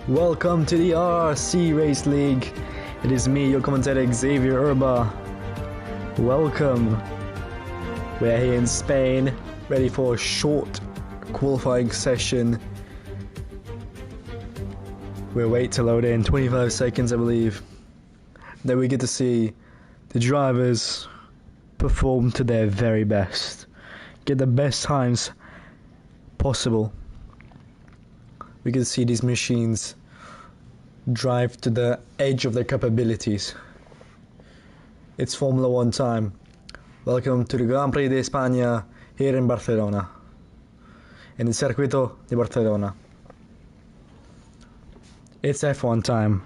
Welcome to the RRC Race League. It is me, your commentator Xavier Urba. Welcome. We're here in Spain, ready for a short qualifying session. We'll wait to load in 25 seconds, I believe. Then we get to see the drivers perform to their very best. Get the best times possible. We can see these machines drive to the edge of their capabilities. It's Formula 1 time. Welcome to the Grand Prix de España here in Barcelona, in the Circuito de Barcelona. It's F1 time.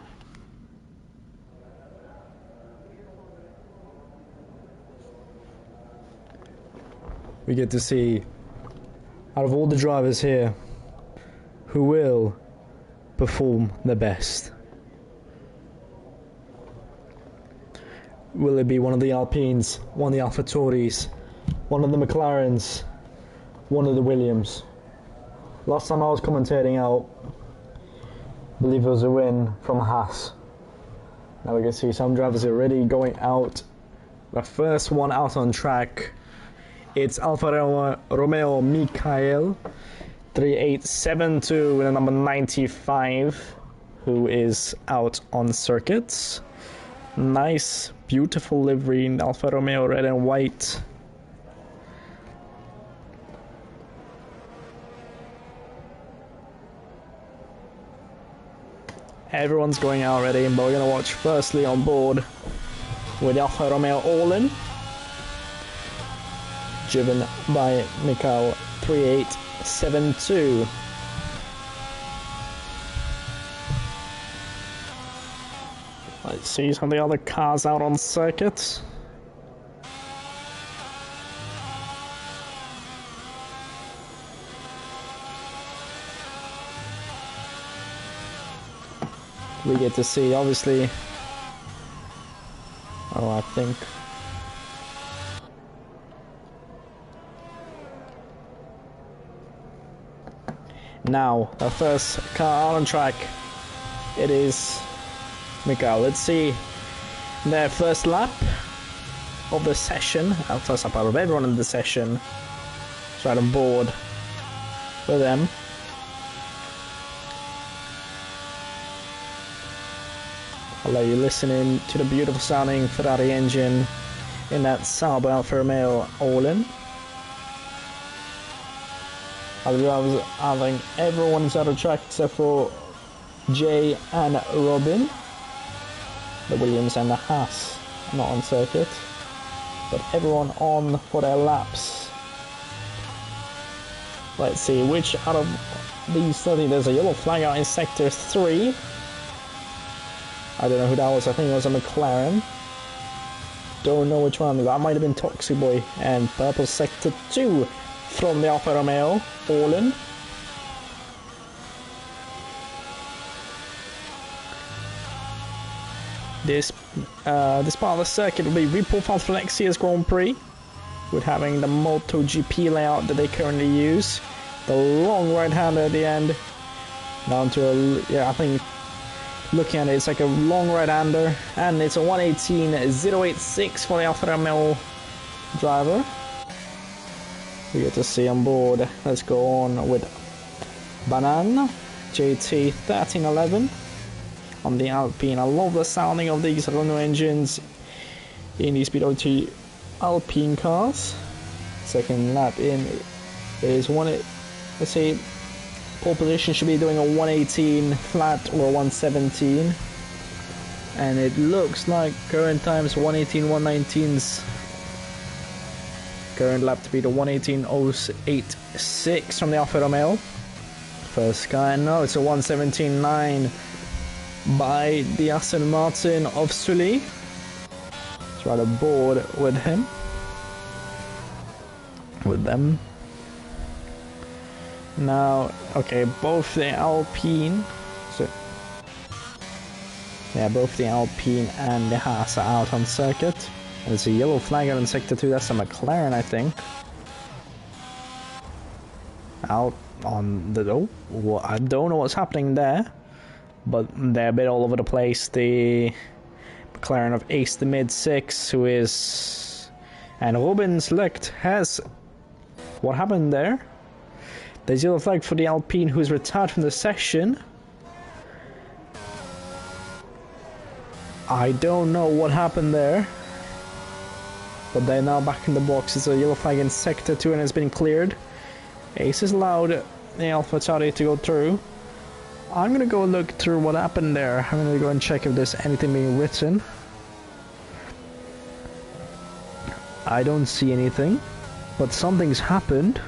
We get to see, out of all the drivers here, who will perform the best. Will it be one of the Alpines, one of the AlphaTauris, one of the McLarens, one of the Williams? Last time I was commentating out, I believe it was a win from Haas. Now we can see some drivers already going out. The first one out on track, it's Alfa Romeo Michael 3872 with a number 95, who is out on circuits. Nice, beautiful livery in Alfa Romeo, red and white. Everyone's going out already, but we're going to watch firstly on board with Alfa Romeo All-In, driven by Michael 3872. Let's see some of the other cars out on circuit. We get to see, obviously, I think now, our first car on track, it is Mikael. Let's see their first lap of the session, first lap out of everyone in the session. It's right on board with them. I'll let you listen in to the beautiful sounding Ferrari engine in that Sauber Alfa Romeo All-In. I think everyone's out of track except for Jay and Robin. The Williams and the Haas not on circuit, but everyone on for their laps. Let's see which out of these 30. There's a yellow flag out in sector 3. I don't know who that was. I think it was a McLaren. Don't know which one. That might have been Toxic Boy. And purple sector 2 from the Alfa Romeo All-In. This part of the circuit will be reprofiled for next year's Grand Prix, with having the MotoGP layout that they currently use. The long right-hander at the end, down to I think looking at it, it's like a long right-hander, and it's a 118.086 for the Alfa Romeo driver. We get to see on board. Let's go on with Banan JT 1311 on the Alpine. I love the sounding of these Renault engines in these BWT Alpine cars. Second lap in is let's say pole position should be doing a 118 flat or 117, and it looks like current times 118 119s Current lap to be the 1:18.086 from the Alfa Romeo. First guy, no, it's a 1:17.9 by the Aston Martin of Sully. It's right aboard with him. With them. Now, okay, both the Alpine, both the Alpine and the Haas are out on circuit. And there's a yellow flag out in sector 2, that's a McLaren, I think. Out on the, well, I don't know what's happening there, but they're a bit all over the place. The McLaren of Ace the mid-6, who is, and Rubens Licht has, what happened there? There's yellow flag for the Alpine, who's retired from the session. I don't know what happened there, but they're now back in the box. It's a yellow flag in sector 2 and it's been cleared. Ace has allowed the AlphaTauri to go through. I'm gonna go look through what happened there. I'm gonna go and check if there's anything being written. I don't see anything, but something's happened.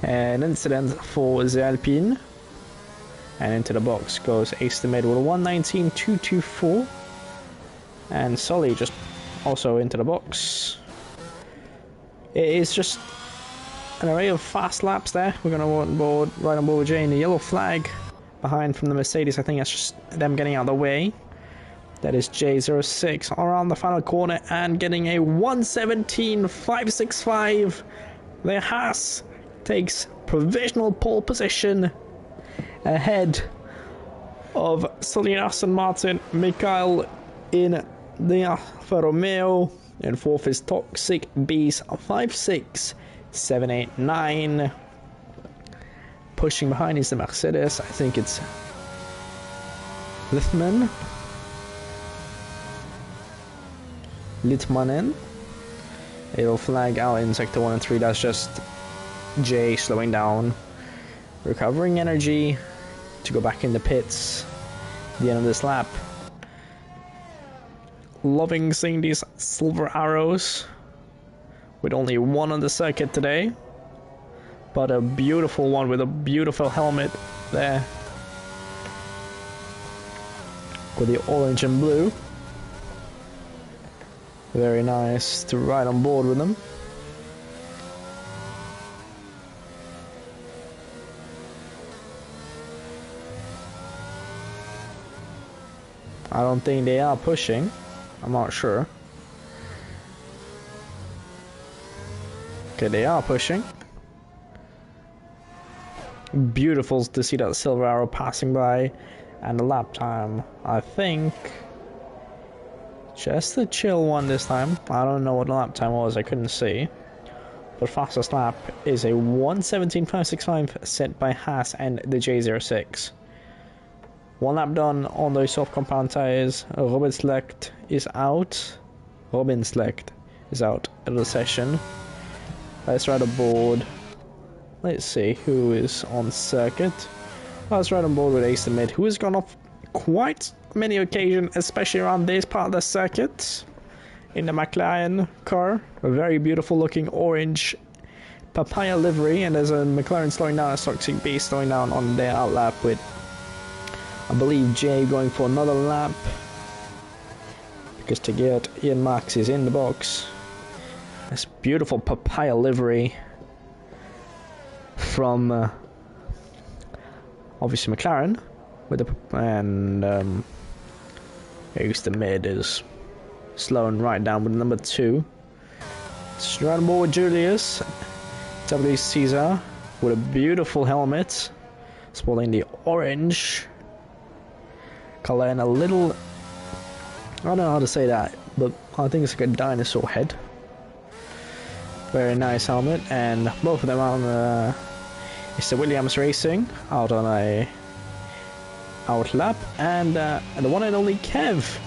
An incident for the Alpine. And into the box goes Ace the mid with a 1:19.224. And Sully just also into the box. It is just an array of fast laps there. We're going to on board, right on board with Jay in the yellow flag behind from the Mercedes. I think that's just them getting out of the way. That is J06 around the final corner and getting a 1:17.565. The Haas takes provisional pole position ahead of Sully and Aston Martin. Mikael in the Alfa Romeo, and fourth is Toxic Beast 56789. Pushing behind is the Mercedes. I think it's Litmanen. It'll flag out in sector 1 and 3. That's just Jay slowing down, recovering energy to go back in the pits at the end of this lap. Loving seeing these silver arrows with only one on the circuit today, but a beautiful one with a beautiful helmet there with the orange and blue. Very nice to ride on board with them. I don't think they are pushing. I'm not sure. Okay, they are pushing. Beautiful to see that silver arrow passing by. And the lap time, I think, just a chill one this time. I don't know what the lap time was, I couldn't see. But fastest lap is a 1:17.565 set by Haas and the J06. One lap done on those soft compound tires. Rubens Licht is out. Rubens Licht is out of the session. Let's ride aboard. Let's see who is on circuit. Let's ride on board with Ace the Mid, who has gone off quite many occasions, especially around this part of the circuit. In the McLaren car. A very beautiful looking orange papaya livery. And there's a McLaren slowing down, a Toxic Beast slowing down on their outlap with, I believe, Jay going for another lap, because Tegert Ian Max is in the box. This beautiful papaya livery from obviously McLaren with the, and Ace the Mid is slowing right down with number 2. Straight on board with Julius W. Caesar with a beautiful helmet sporting the orange color and a little, I don't know how to say that, but I think it's like a dinosaur head. Very nice helmet, and both of them on Mr. Williams Racing out on a out lap, and the one and only Kev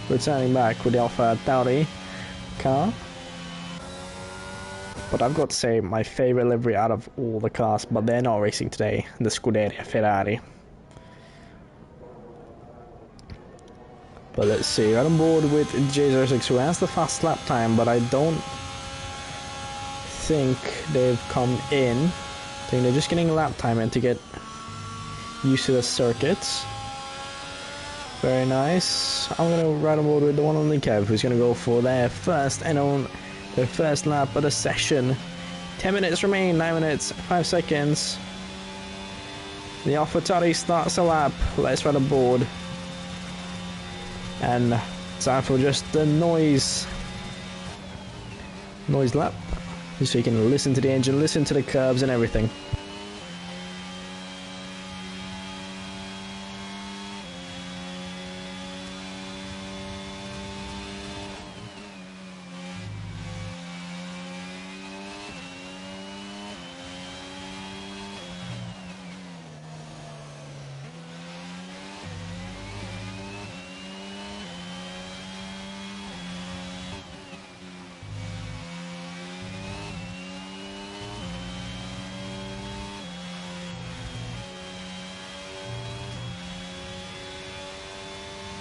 returning back with the AlphaTauri car. But I've got to say, my favorite livery out of all the cars, but they're not racing today, the Scuderia Ferrari. But let's see, right on board with J06, who has the fast lap time, but I don't think they've come in. I think they're just getting lap time in to get used to the circuits. Very nice. I'm gonna ride on board with the one only Kev, who's gonna go for their first lap of the session. 10 minutes remain, 9 minutes, 5 seconds. The AlphaTauri starts a lap. Let's ride on board. And time for just the noise lap, so you can listen to the engine, listen to the curves and everything.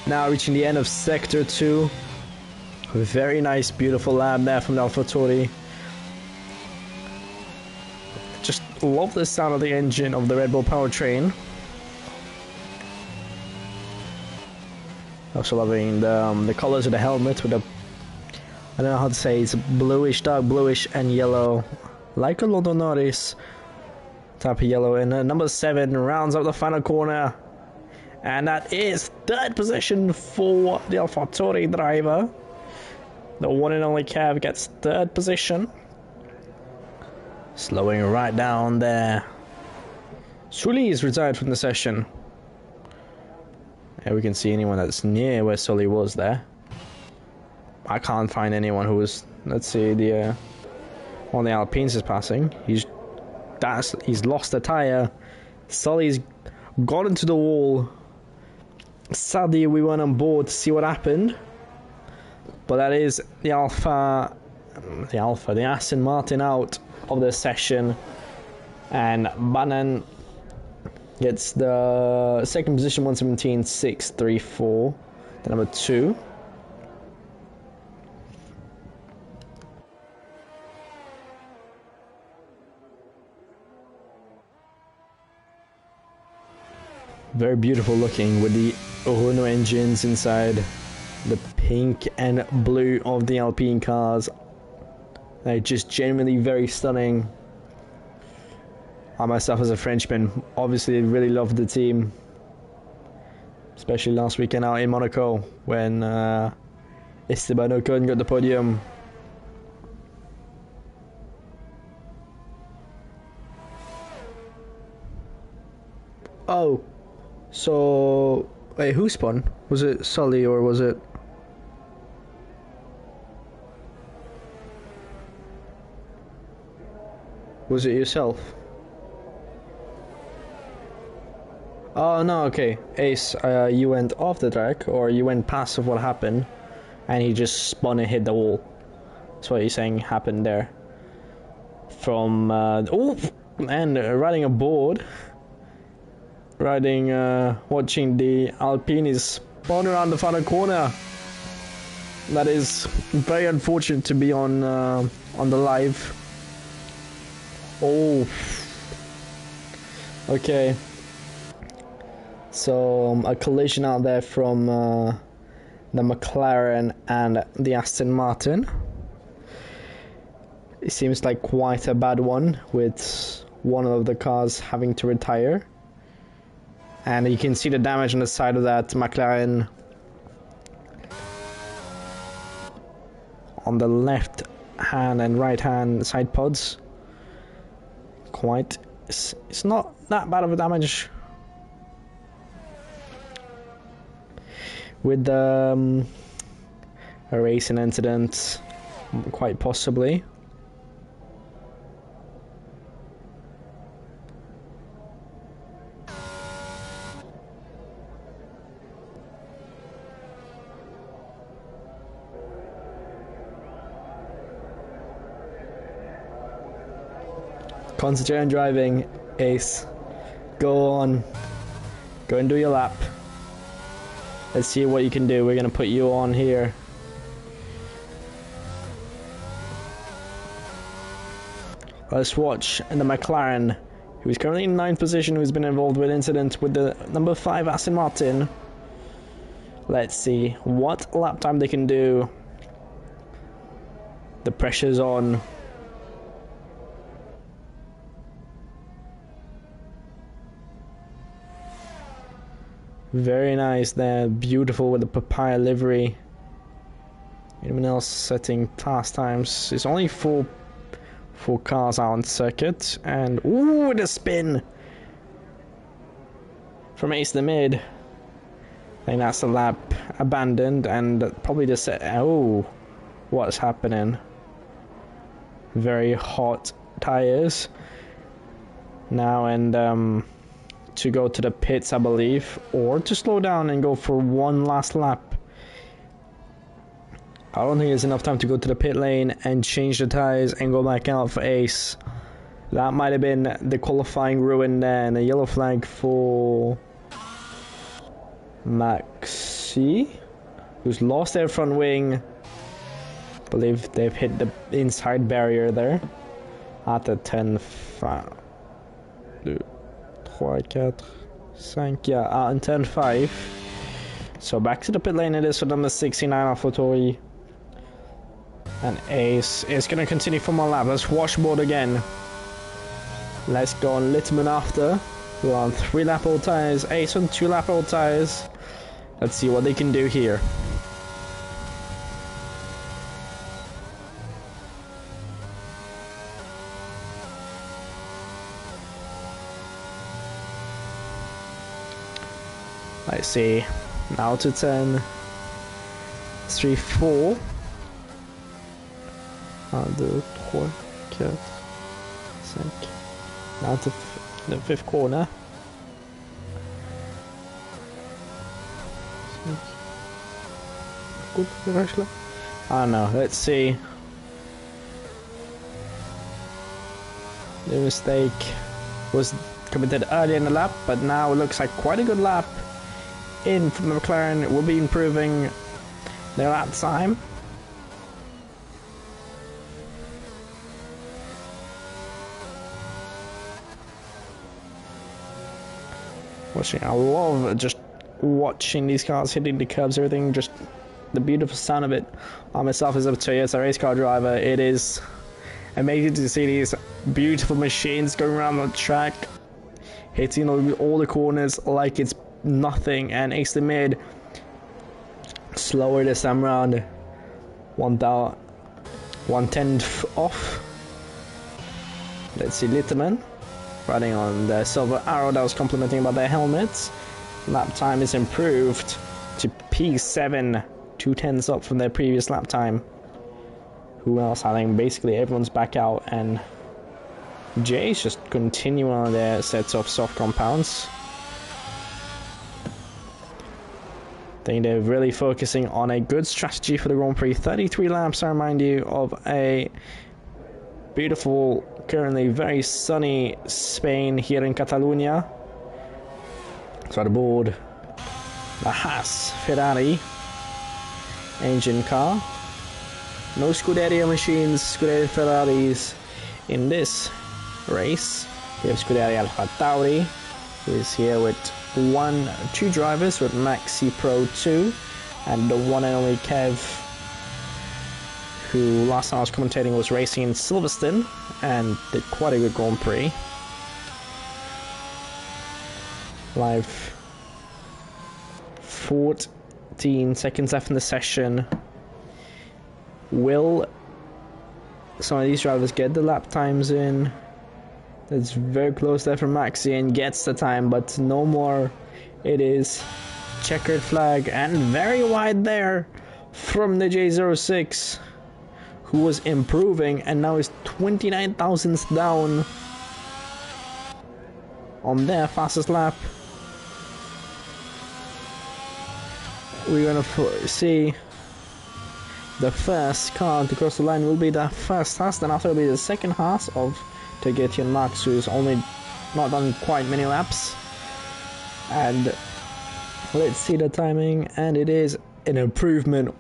Now reaching the end of Sector 2. A very nice, beautiful lap there from the AlphaTauri. Just love the sound of the engine of the Red Bull powertrain. Also loving the colors of the helmet with the, I don't know how to say, it's bluish, dark bluish and yellow, like a Lando Norris type of yellow. And number 7 rounds up the final corner. And that is third position for the AlphaTauri driver. The one and only Kev gets third position. Slowing right down there. Sully is retired from the session. Here we can see anyone that's near where Sully was there. I can't find anyone who was, let's see, the one of the Alpines is passing. He's lost a tire. Sully's got into the wall. Sadly, we weren't on board to see what happened, but that is the Aston Martin out of the session, and Bannon gets the second position, 117.634, the number 2. Very beautiful looking with the Renault engines inside, the pink and blue of the Alpine cars. They're just genuinely very stunning. I myself, as a Frenchman, obviously really loved the team, especially last weekend out in Monaco when Esteban Ocon got the podium. Oh, so wait, who spun? Was it Sully or was it? Was it yourself? Oh no, okay. Ace, you went off the track, or you went past of what happened, and he just spun and hit the wall. That's what you're saying happened there. From oh, and riding a board, watching the Alpine is spun around the final corner. That is very unfortunate to be on the live. Oh, okay. So a collision out there from the McLaren and the Aston Martin. It seems like quite a bad one, with one of the cars having to retire. And you can see the damage on the side of that McLaren on the left hand and right hand side pods. It's not that bad of a damage. With a racing incident, quite possibly. Concentrate on driving, Ace. Go on. Go and do your lap. Let's see what you can do. We're gonna put you on here. Let's watch the McLaren, who is currently in 9th position, who's been involved with incident with the number 5 Aston Martin. Let's see what lap time they can do. The pressure's on. Very nice there, beautiful with the papaya livery. Anyone else setting task times? It's only four cars out on circuit, and ooh, the spin from Ace the mid. I think that's the lap abandoned, and probably just oh, what's happening? Very hot tires now, and to go to the pits, I believe, or to slow down and go for one last lap. I don't think there's enough time to go to the pit lane and change the tires and go back out for Ace. That might have been the qualifying ruin there, and a yellow flag for Maxi, who's lost their front wing. I believe they've hit the inside barrier there at the 10-5. 3, 4, 5, yeah, and 10-5. So back to the pit lane it is for number 69 AlphaTauri. And Ace is going to continue for more lap. Let's washboard again. Let's go on Littman after. We're on 3 lap old tires. Ace on 2 lap old tires. Let's see what they can do here. Let's see. Now to 10. 3, 4. 1, 2, 3, 4, 5. Now to the 5th corner. I don't know, let's see. The mistake was committed early in the lap, but now it looks like quite a good lap in from the McLaren. It will be improving their lap time. I love just watching these cars hitting the curbs, everything, just the beautiful sound of it. I myself as a Toyota race car driver, it is amazing to see these beautiful machines going around the track, hitting all the corners like it's nothing. And Ace the mid slower this time around, 1/10 off. Let's see Litterman riding on the silver arrow that was complimenting about their helmets. Lap time is improved to P7, 2/10 up from their previous lap time. Who else? I think basically everyone's back out, and Jay's just continuing on their sets of soft compounds. I think they're really focusing on a good strategy for the Grand Prix. 33 laps, I remind you, of a beautiful, currently very sunny Spain here in Catalonia. So the board, the Haas Ferrari engine car. No Scuderia machines, Scuderia Ferraris in this race. We have Scuderia AlphaTauri, who is here with 2 drivers with Maxi Pro 2, and the one and only Kev, who last time I was commentating was racing in Silverstone and did quite a good Grand Prix. Live 14 seconds left in the session. Will some of these drivers get the lap times in? It's very close there from Maxi and gets the time, but no more. It is checkered flag and very wide there from the J06, who was improving and now is 29 thousandths down on their fastest lap. We're gonna see the first car to cross the line will be the first Haas, then after will be the second Haas of Tegeti and Max, who's only not done quite many laps. And Let's see the timing, and it is an improvement of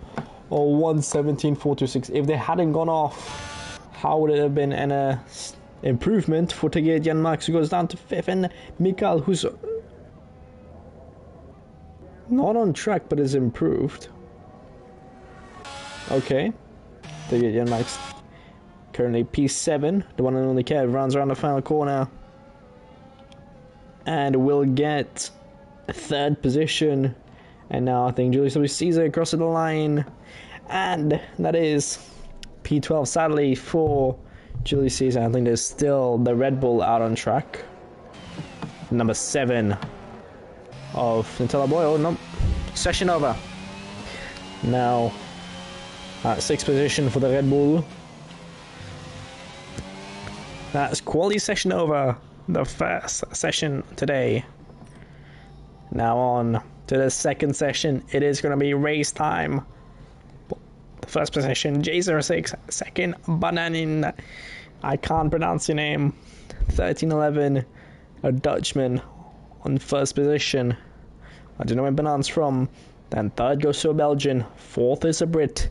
1:17.426. If they hadn't gone off, how would it have been an improvement for Tegid Jan-Max, who goes down to 5th, and Mikael, who's not on track but is improved. Okay, Tegid Jan-Max currently P7, the one and only Kev, runs around the final corner and will get 3rd position. And now I think Julius Caesar crosses the line, and that is P12 sadly for Julius Caesar. I think there's still the Red Bull out on track. Number 7 of Nutella Boy. Oh no, session over. Now at 6th position for the Red Bull. That's quality session over. The first session today. Now on to the 2nd session. It is going to be race time. The first position, J06. 2nd, Bananin. I can't pronounce your name. 1311, a Dutchman on 1st position. I don't know where Banan's from. Then 3rd goes to a Belgian. 4th is a Brit.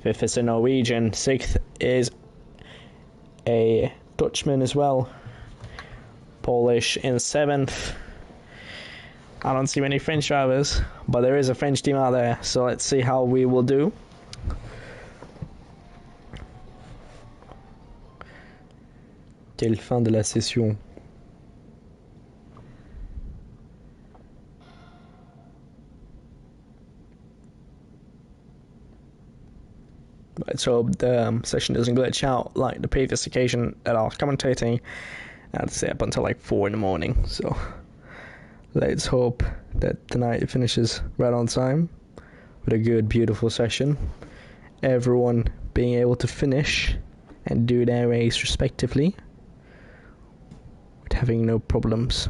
5th is a Norwegian. 6th is a Dutchman as well. Polish in 7th. I don't see many French drivers, but there is a French team out there, so let's see how we will do. Quelle fin de la session. Let's hope the session doesn't glitch out like the previous occasion that I was commentating. I had to stay up until like 4 in the morning, so let's hope that tonight it finishes right on time with a good, beautiful session. Everyone being able to finish and do their race respectively with having no problems.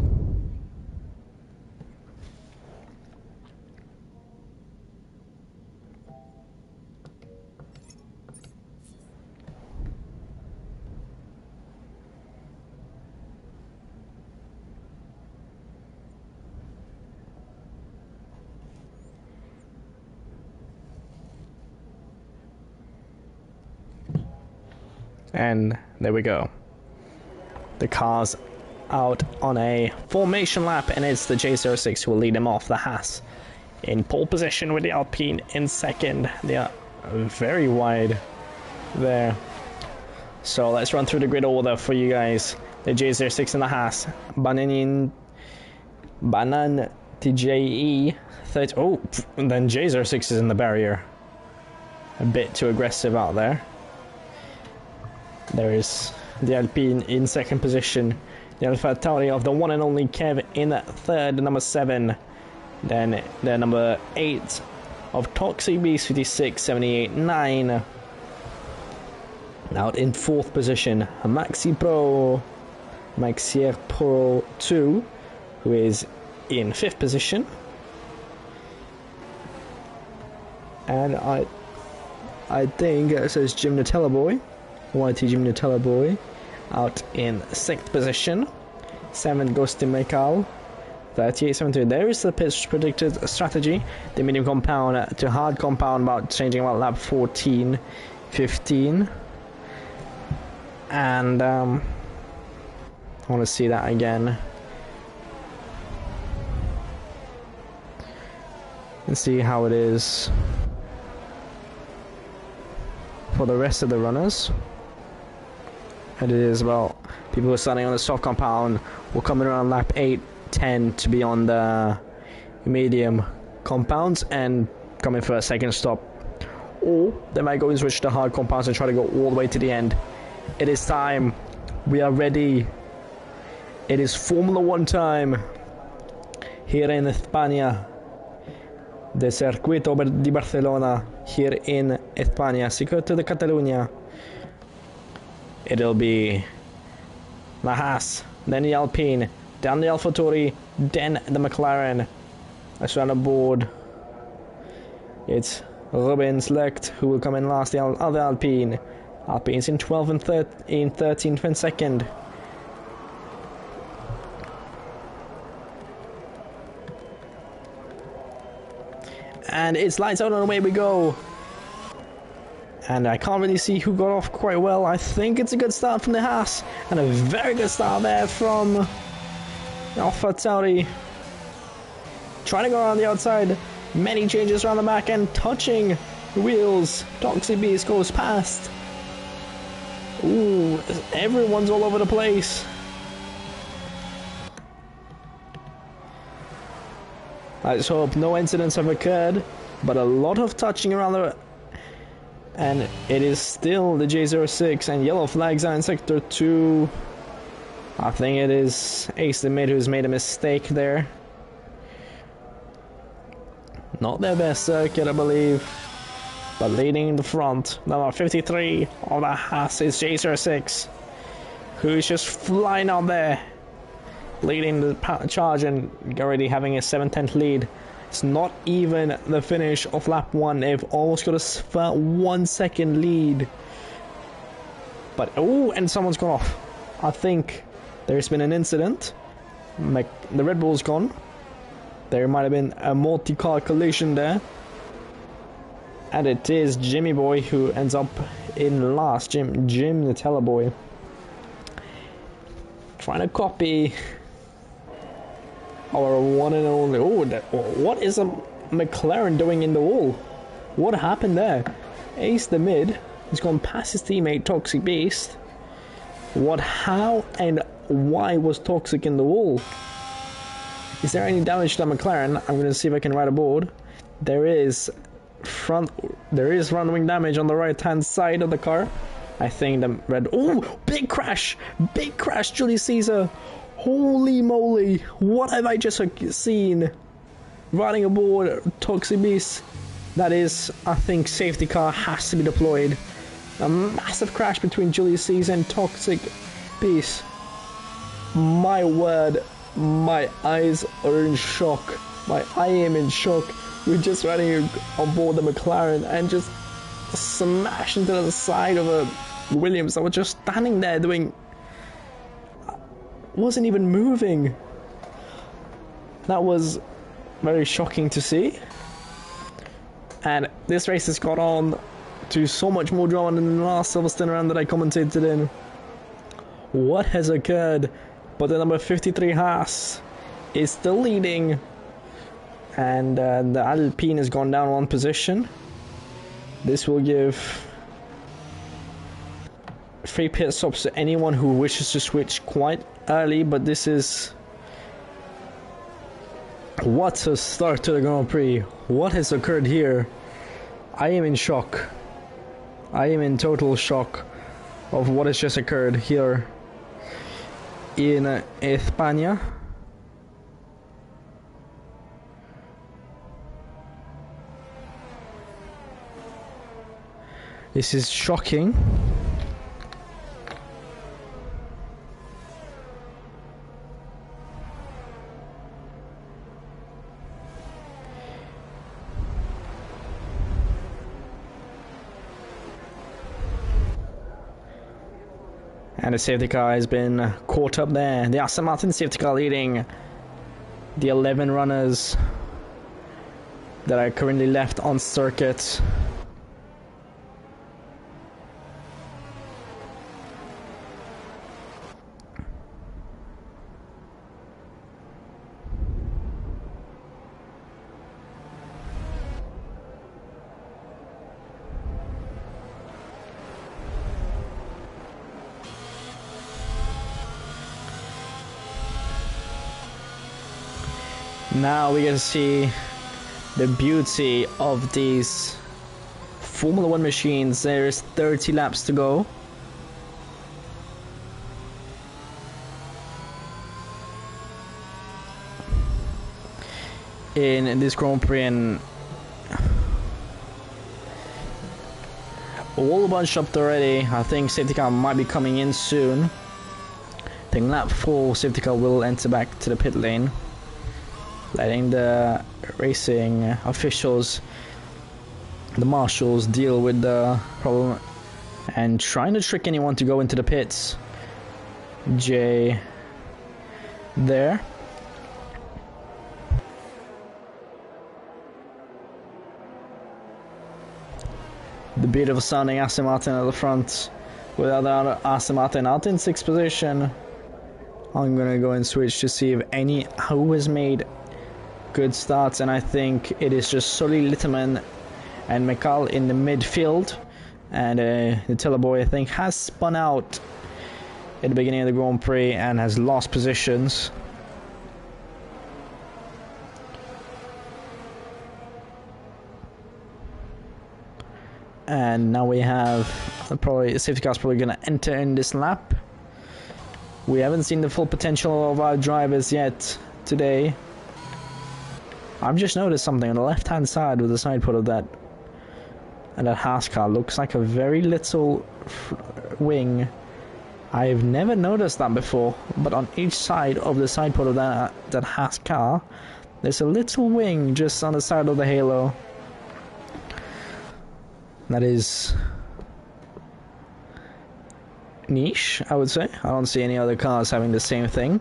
And there we go. The car's out on a formation lap, and it's the J06 who will lead them off. The Haas in pole position with the Alpine in 2nd. They are very wide there. So let's run through the grid order for you guys. The J06 and the Haas. Banan TJE 30. Oh, and then J06 is in the barrier. A bit too aggressive out there. There is the Alpine in 2nd position. The Alpha Tauri of the one and only Kev in 3rd, number 7. Then the number 8 of Toxic Beast 56, 78, 9. Out in 4th position, Maxier Pro 2, who is in 5th position. And I think it says Jim Nutella Boy. YT Jim Nutella Boy out in 6th position. 7th goes to Mikael. 38.72. There is the pitch predicted strategy. The medium compound to hard compound, about changing about lap 14, 15. And I want to see that again. And see how it is for the rest of the runners. And it is about people who are starting on the soft compound will come in around lap 8, 10 to be on the medium compounds and come in for a 2nd stop. Or they might go and switch to hard compounds and try to go all the way to the end. It is time. We are ready. It is Formula 1 time here in España. The Circuito di Barcelona here in España, Circuito de Catalunya. It'll be the Haas, then the Alpine, then the AlphaTauri, then the McLaren. Let's run aboard. It's Ruben Select who will come in last, the other Alpine. Alpine's in 12 and 13, 22nd. and it's lights out and away we go. And I can't really see who got off quite well. I think it's a good start from the Haas, and a very good start there from AlphaTauri. Trying to go around the outside, many changes around the back end, touching the wheels. Toxic Beast goes past. Ooh, everyone's all over the place. Let's hope no incidents have occurred, but a lot of touching around the... And it is still the J06, and yellow flags are in sector 2. I think it is Ace the Mid who's made a mistake there. Not their best circuit, I believe, but leading the front. Number 53 of the Haas is J06, who's just flying out there, leading the charge and already having a 7/10 lead. It's not even the finish of lap 1. They've almost got a 1 second lead. But, oh, and someone's gone off. I think there's been an incident. The Red Bull's gone. There might have been a multi-car collision there. And it is Jimmy Boy who ends up in last. Jim the Teller Boy. Trying to copy our one and only... Oh, what is a McLaren doing in the wall? What happened there? Ace the Mid has gone past his teammate Toxic Beast. How, and why was Toxic in the wall? Is there any damage to the McLaren? I'm going to see if I can ride aboard. There is front wing damage on the right hand side of the car. I think the red... Oh, big crash, Julius Caesar. Holy moly, what have I just seen? Riding aboard Toxic Beast. That is, I think, safety car has to be deployed. A massive crash between Julius Caesar and Toxic Beast. My word, my eyes are in shock. I am in shock. We're just riding on board the McLaren and just smashed into the side of a Williams. I was just standing there doing... wasn't even moving. That was very shocking to see. And this race has got on to so much more drama than the last Silverstone round that I commentated in. What has occurred? But the number 53 Haas is still leading, and the Alpine has gone down 1 position. This will give free pit stops to anyone who wishes to switch quite early, but this is... What a start to the Grand Prix. What has occurred here? I am in shock. I am in total shock of what has just occurred here in España. This is shocking. And the safety car has been caught up there. The Aston Martin safety car leading the 11 runners that are currently left on circuit. Now we get to see the beauty of these Formula 1 machines. There's 30 laps to go. In this Grand Prix, and all bunched up already. I think safety car might be coming in soon. I think lap 4 safety car will enter back to the pit lane, letting the racing officials, the marshals, deal with the problem and trying to trick anyone to go into the pits. Jay there. The beautiful sounding Aston Martin at the front, with other Aston Martin out in 6th position. I'm gonna go and switch to see if who has made good starts, and I think it is just Sully, Litterman and Mikal in the midfield. And the Tiller boy, I think, has spun out at the beginning of the Grand Prix and has lost positions. And now we have safety car's probably going to enter in this lap. We haven't seen the full potential of our drivers yet today. I've just noticed something on the left hand side with the side pod of that, and that Haas car looks like a very little wing. I've never noticed that before, but on each side of the side pod of that Haas car, there's a little wing just on the side of the halo. That is niche, I would say. I don't see any other cars having the same thing.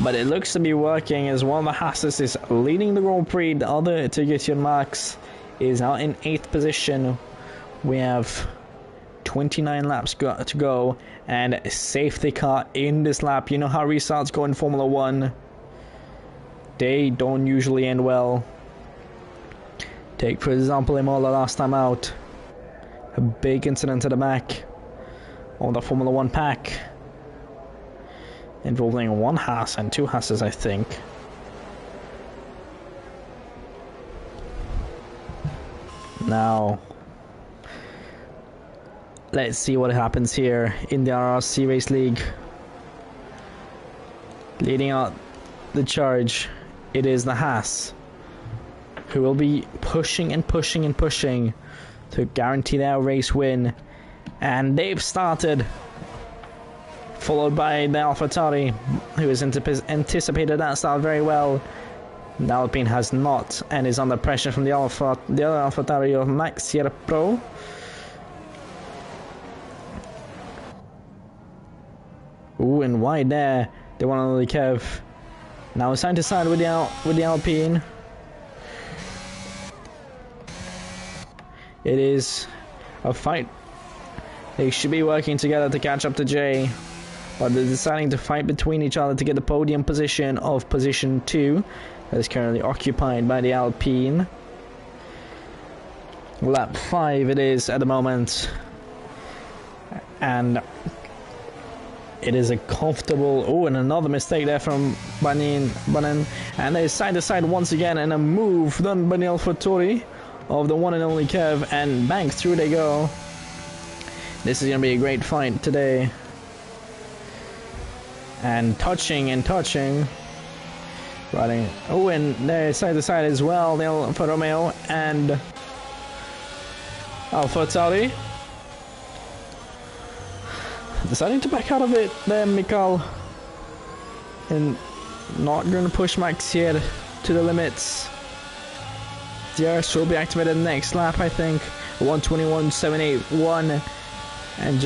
But it looks to be working, as one of the Haas's is leading the Grand Prix. The other, Tigitian Max, is now in 8th position. We have 29 laps to go, and a safety car in this lap. You know how restarts go in Formula 1. They don't usually end well. Take, for example, Imola last time out. A big incident at the back on the Formula 1 pack, involving one Haas and two Haases, I think. Now, let's see what happens here in the RRC Race League. Leading out the charge, it is the Haas, who will be pushing and pushing and pushing to guarantee their race win. And they've started, followed by the AlphaTauri, who has anticipated that start very well. The Alpine has not, and is under pressure from the other AlphaTauri of Max Pro. Ooh, and wide there, they want on the Kev. Now side to side with the Alpine. It is a fight. They should be working together to catch up to Jay, but they're deciding to fight between each other to get the podium position of position 2, that is currently occupied by the Alpine. Lap 5 it is at the moment, and it is a comfortable... Oh, and another mistake there from Banin, and they're side to side once again, and a move done by the AlphaTauri of the one and only Kev, and bang, through they go. This is going to be a great fight today. And touching and touching. Riding. Oh, and they're side to side as well, the Alfa Romeo and AlphaTauri. Deciding to back out of it there, Mikal. And not going to push Max here to the limits. DRS will be activated next lap, I think. 121.781, and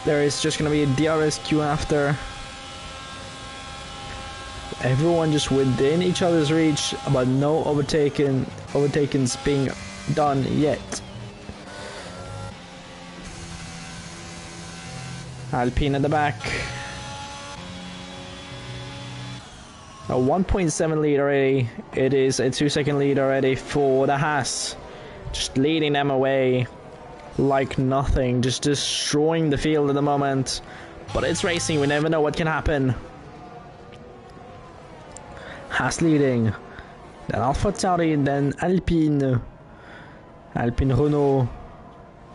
there is just gonna be a DRS queue after. Everyone just within each other's reach, but no overtakens being done yet. Alpine at the back. A 1.7 lead already. It is a 2-second lead already for the Haas. Just leading them away like nothing. Just destroying the field at the moment. But it's racing. We never know what can happen. Haas leading. Then AlphaTauri. Then Alpine. Alpine Renault.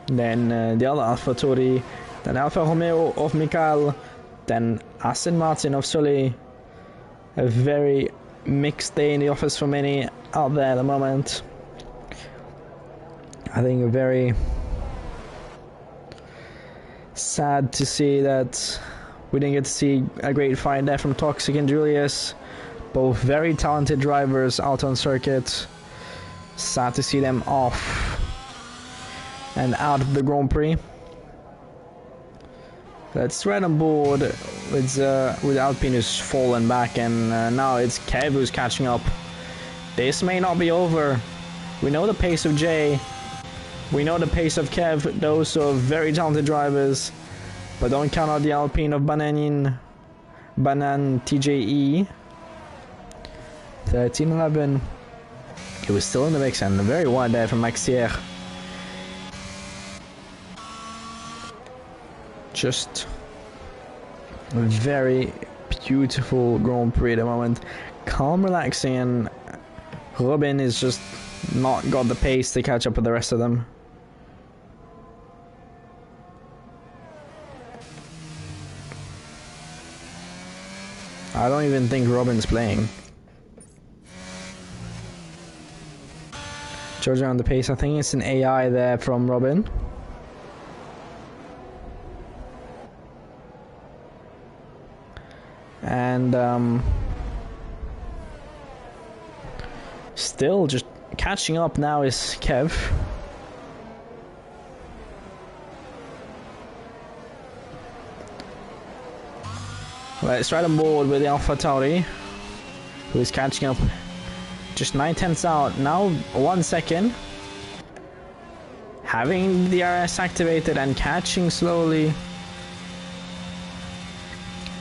Then the other AlphaTauri. Then Alfa Romeo of Mikal. Then Aston Martin of Sully. A very mixed day in the office for many out there at the moment. I think very sad to see that we didn't get to see a great fight there from Toxic and Julius. Both very talented drivers out on circuit. Sad to see them off and out of the Grand Prix. Let's right on board with Alpine who's fallen back, and now it's Kev who's catching up. This may not be over. We know the pace of Jay. We know the pace of Kev, those are very talented drivers, but don't count out the Alpine of Banan TJE. 13-11. He was still in the mix and very wide there from Maxier. Just a very beautiful Grand Prix at the moment. Calm, relaxing, and Robin is just not got the pace to catch up with the rest of them. I don't even think Robin's playing. Georgia on the pace. I think it's an AI there from Robin. And still just catching up now is Kev. Let's right on board with the Alpha Tauri, who is catching up just 9/10 out. Now 1 second. Having the RS activated and catching slowly.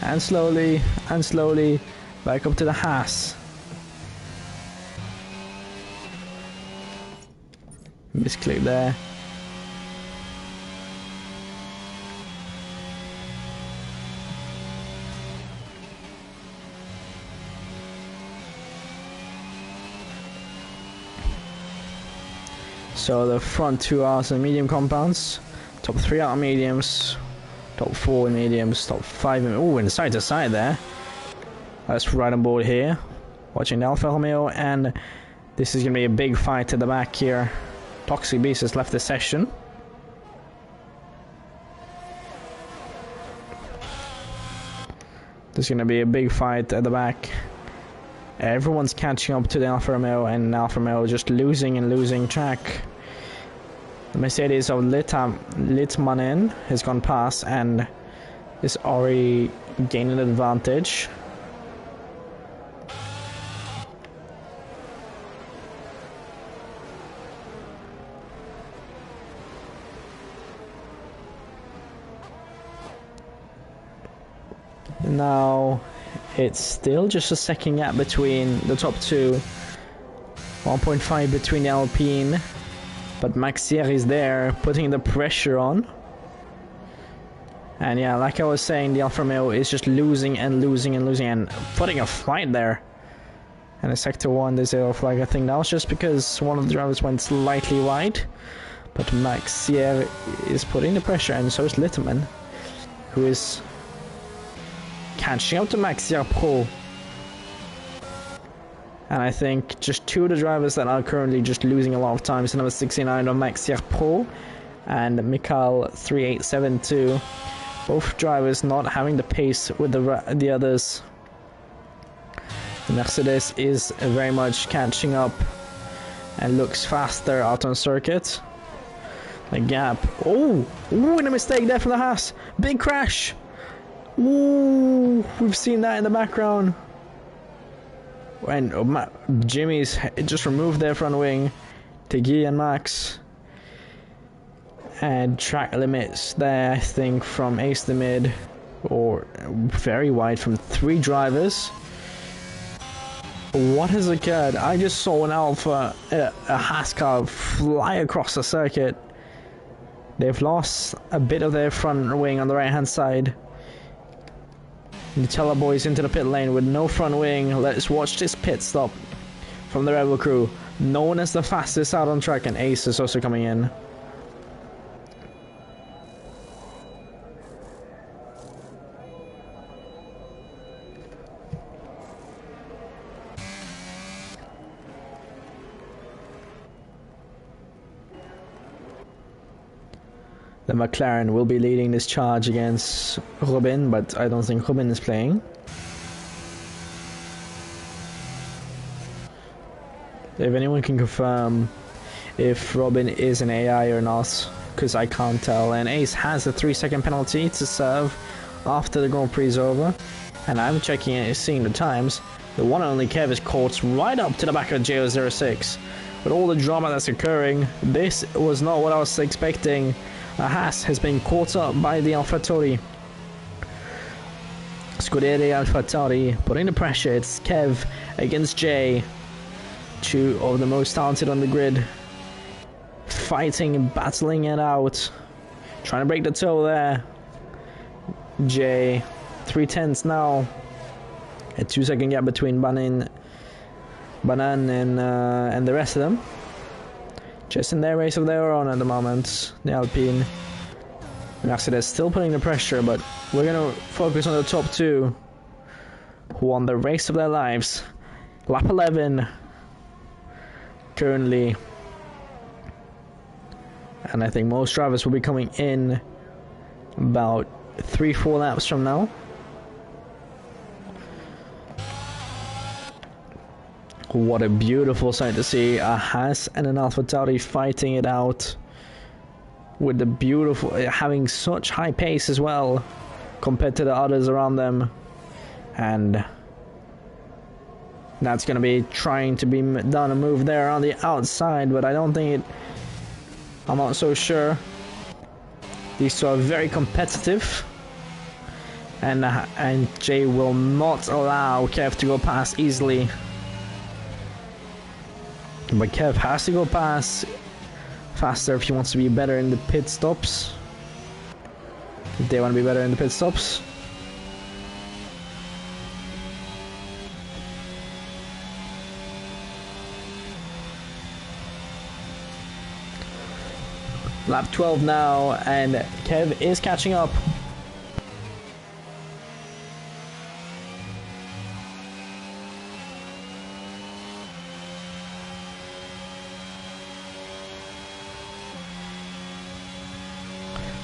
And slowly, and slowly, back up to the Haas. Misclick there. So the front two are some medium compounds, top 3 are mediums, top 4 in mediums, top 5 in... Ooh, and side to side there. Let's right on board here. Watching the Alfa Romeo, and this is going to be a big fight at the back here. Toxic Beast has left the session. There's going to be a big fight at the back. Everyone's catching up to the Alfa Romeo, and Alfa Romeo just losing and losing track. The Mercedes of Litmanen has gone past and is already gaining an advantage. Now it's still just a second gap between the top two. 1.5 between the Alpine, but Maxier is there putting the pressure on. And yeah, like I was saying, the Alfa Romeo is just losing and losing and losing and putting a fight there. And in sector 1 there's a flag. I think that was just because one of the drivers went slightly wide, but Maxier is putting the pressure, and so is Litterman, who is catching up to Maxier Pro. And I think just two of the drivers that are currently just losing a lot of time is number 69 of Maxier Pro and Mikhail 3872. Both drivers not having the pace with the others. The Mercedes is very much catching up and looks faster out on circuit. The gap. Oh, and a mistake there from the Haas. Big crash. Ooh, we've seen that in the background. And Jimmy's just removed their front wing to Guy and Max. And track limits there, I think, from ace to mid, or very wide from 3 drivers. What has occurred? I just saw an Alpha, a Haas car fly across the circuit. They've lost a bit of their front wing on the right hand side. Nutella boys into the pit lane with no front wing. Let's watch this pit stop from the Rebel crew. Known as the fastest out on track, and Ace is also coming in. The McLaren will be leading this charge against Robin, but I don't think Robin is playing. If anyone can confirm if Robin is an AI or not, because I can't tell. And Ace has a 3-second penalty to serve after the Grand Prix is over. And I'm checking it, seeing the times. The one and only Kev is caught right up to the back of JO06. With all the drama that's occurring, this was not what I was expecting. Haas has been caught up by the AlphaTauri. Scuderia AlphaTauri putting the pressure. It's Kev against Jay. Two of the most talented on the grid. Fighting and battling it out. Trying to break the toe there. Jay. 3/10 now. A 2-second gap between Banan and the rest of them. Just in their race of their own at the moment. The Alpine. Mercedes still putting the pressure, but we're gonna focus on the top two who won the race of their lives. Lap 11 currently, and I think most drivers will be coming in about 3-4 laps from now. What a beautiful sight to see, a Haas and an AlphaTauri fighting it out. With the beautiful, having such high pace as well compared to the others around them, and that's going to be trying to be done a move there on the outside, but I don't think it, I'm not so sure. These two are very competitive, and Jay will not allow Kev to go past easily, but Kev has to go past faster if he wants to be better in the pit stops. If they want to be better in the pit stops. Lap 12 now, and Kev is catching up.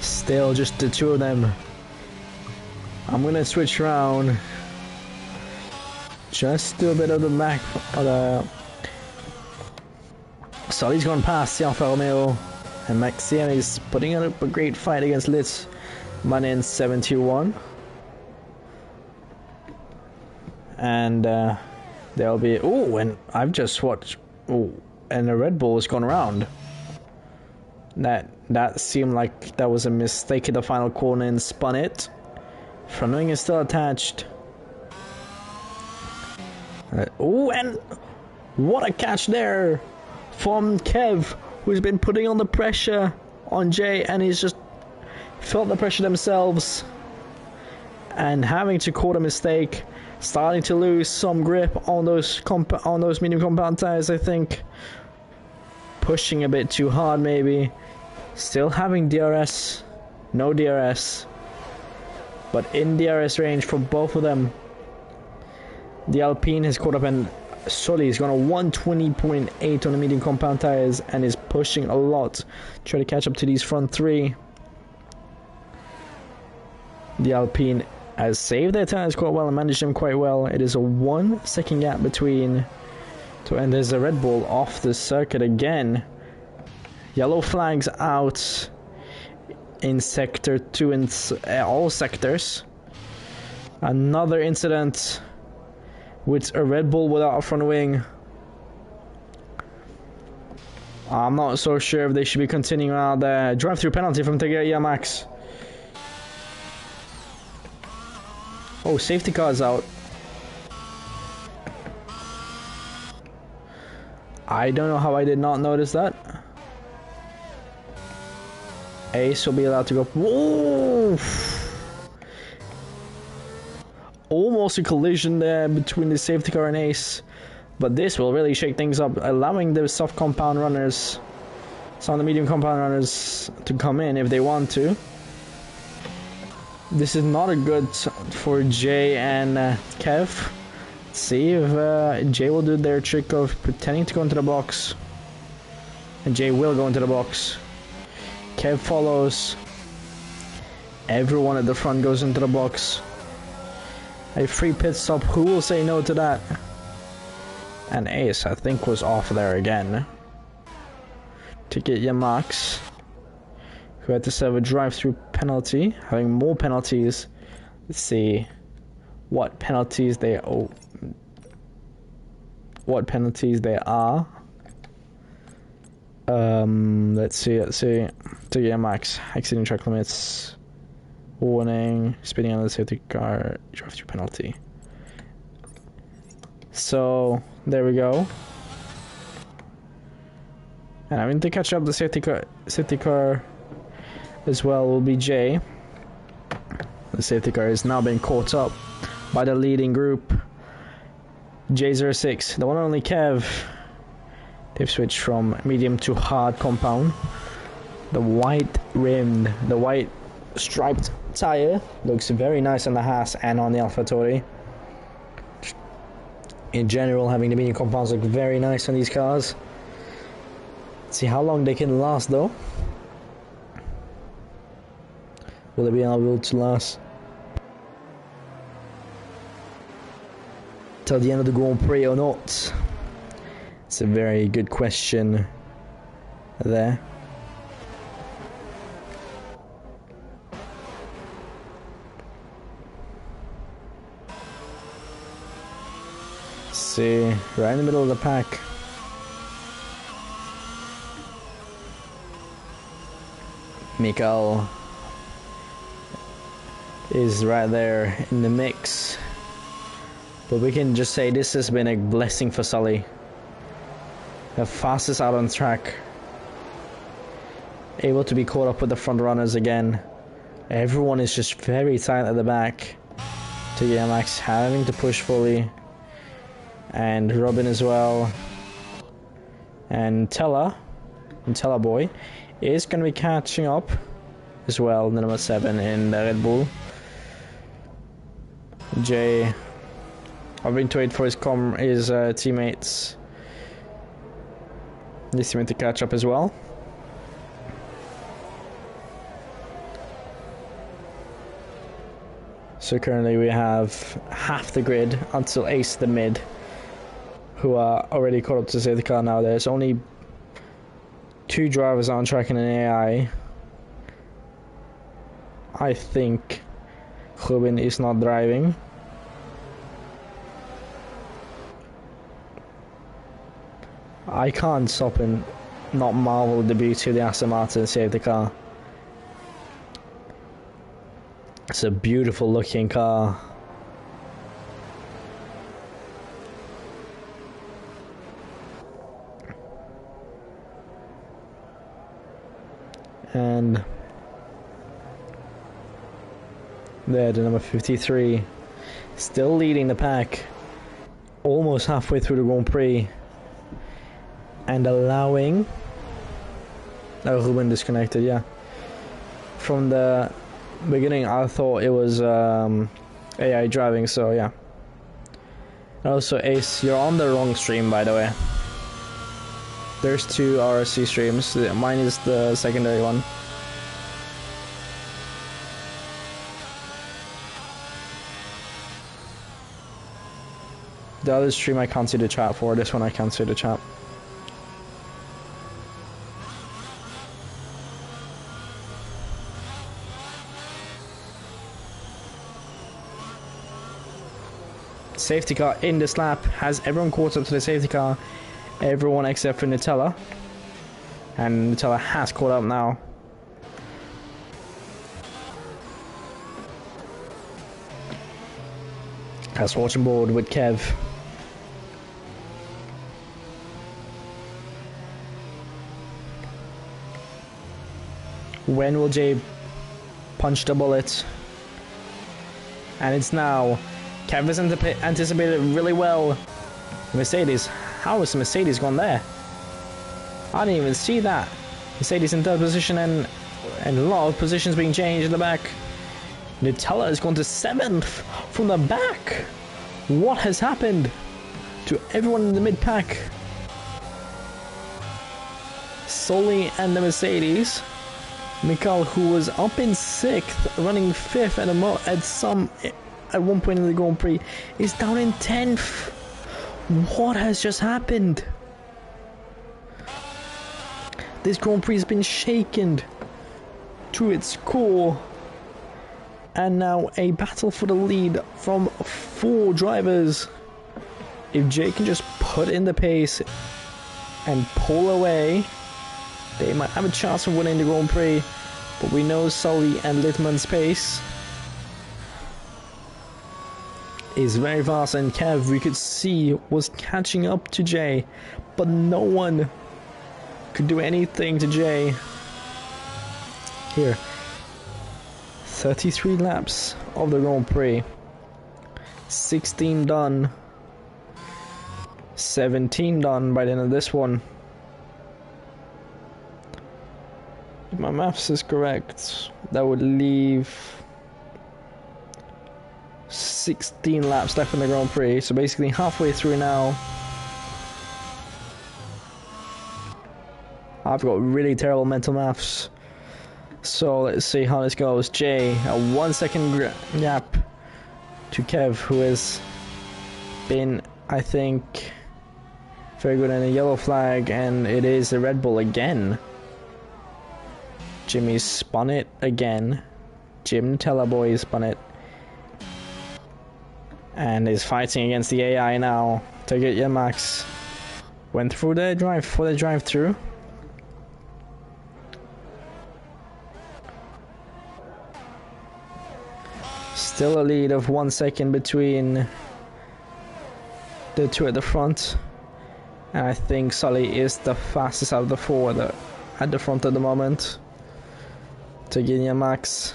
Still just the two of them. I'm gonna switch around. Just do a bit of the back. Sully's gone past the Alfa Romeo, and Maxian is putting up a great fight against Litz. Manin 71. And there'll be, oh, and I've just watched, oh, and the Red Bull has gone around. That seemed like that was a mistake in the final corner and spun it. Front wing is still attached. Oh, and what a catch there from Kev, who's been putting on the pressure on Jay, and he's just felt the pressure themselves and having to caught a mistake, starting to lose some grip on those medium compound tires, I think. Pushing a bit too hard maybe. Still having DRS, no DRS, but in DRS range for both of them. The Alpine has caught up, and Sully's gone a 120.8 on the medium compound tires and is pushing a lot. Try to catch up to these front three. The Alpine has saved their tires quite well and managed them quite well. It is a 1 second gap between, and there's a Red Bull off the circuit again. Yellow flags out in sector 2 in all sectors. Another incident with a Red Bull without a front wing. I'm not so sure if they should be continuing out there. Drive-through penalty from Tegeria Max. Oh, safety car's out. I don't know how I did not notice that. Ace will be allowed to go. Whoa! Almost a collision there between the safety car and Ace, but this will really shake things up, allowing the soft compound runners, some of the medium compound runners, to come in if they want to. This is not a good for Jay and Kev. Let's see if Jay will do their trick of pretending to go into the box, and Jay will go into the box. Kev follows. Everyone at the front goes into the box. A free pit stop, who will say no to that? And Ace, I think, was off there again. To get Yamax, who had to serve a drive-through penalty, having more penalties. Let's see what penalties they are. Let's see. To get max, exceeding track limits, warning, speeding under the safety car, drive-through penalty. So there we go. And having to catch up the safety car as well will be Jay. The safety car is now being caught up by the leading group. J06, the one and only Kev. They've switched from medium to hard compound. The white rimmed, the white striped tire looks very nice on the Haas and on the AlphaTauri. In general, having the medium compounds look very nice on these cars. Let's see how long they can last though. Will they be able to last till the end of the Grand Prix or not? It's a very good question there. See, right in the middle of the pack. Mikael is right there in the mix. But we can just say this has been a blessing for Sully. The fastest out on track. Able to be caught up with the front runners again. Everyone is just very tight at the back. To Max having to push fully. And Robin as well. And Tella Boy is going to be catching up as well. The number 7 in the Red Bull. Jay having to wait for his teammates. This teammate to catch up as well. So currently we have half the grid until Ace the mid, who are already caught up to save the car now. There's only 2 drivers on track in an AI. I think Ruben is not driving. I can't stop and not marvel at the beauty of the Aston Martin safety car. It's a beautiful looking car. And there, the number 53, still leading the pack, almost halfway through the Grand Prix, and allowing... Oh, Ruben disconnected, yeah. From the beginning, I thought it was AI driving, so yeah. Also, Ace, you're on the wrong stream, by the way. There's 2 RRC streams. Mine is the secondary one. The other stream I can't see the chat for. This one I can't see the chat. Safety car in this lap has everyone caught up to the safety car. Everyone except for Nutella. And Nutella has caught up now. That's watching board with Kev. When will Jay punch the bullet? And it's now. Kev has anticipated it really well. Mercedes. How has Mercedes gone there? I didn't even see that. Mercedes in 3rd position and a lot of positions being changed in the back. Nutella has gone to 7th from the back. What has happened to everyone in the mid-pack? Sully and the Mercedes. Mikael, who was up in 6th, running 5th at one point in the Grand Prix, is down in 10th. What has just happened? This Grand Prix has been shaken to its core. And now a battle for the lead from 4 drivers. If Jay can just put in the pace and pull away They might have a chance of winning the Grand Prix, but we know Sully and Littmann's pace is very fast, and Kev, we could see, was catching up to Jay, but no one could do anything to Jay. Here, 33 laps of the Grand Prix, 16 done, 17 done by the end of this one. If my maths is correct, that would leave 16 laps left in the Grand Prix, so basically halfway through now. I've got really terrible mental maths, so let's see how this goes. Jay, a 1 second gap to Kev, who has been, I think, very good in a yellow flag, and it is a Red Bull again. Jimmy spun it again. Jim Tellaboy spun it. And is fighting against the AI now to get Max. Went through the drive-through. Still a lead of 1 second between the two at the front. And I think Sully is the fastest out of the four at the front at the moment. To get Max.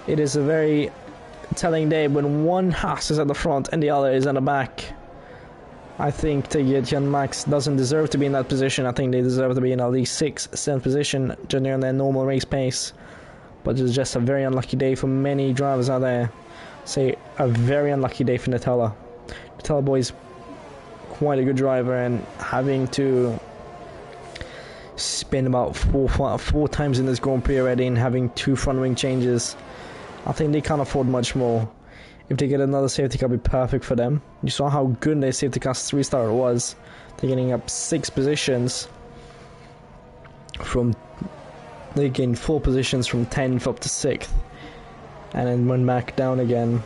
It is a very telling day when one Haas is at the front and the other is at the back. I think Tegiet Max doesn't deserve to be in that position. I think they deserve to be in at least 6th, 7th position generally on their normal race pace. But it's just a very unlucky day for many drivers out there. Say a very unlucky day for Nutella. Nutella boy's quite a good driver, and having to spin about four times in this Grand Prix already and having 2 front wing changes, I think they can't afford much more. If they get another safety car, it'd be perfect for them. You saw how good their safety car's 3-star was. They're getting up 6 positions from, they gained 4 positions from 10th up to 6th, and then went back down again.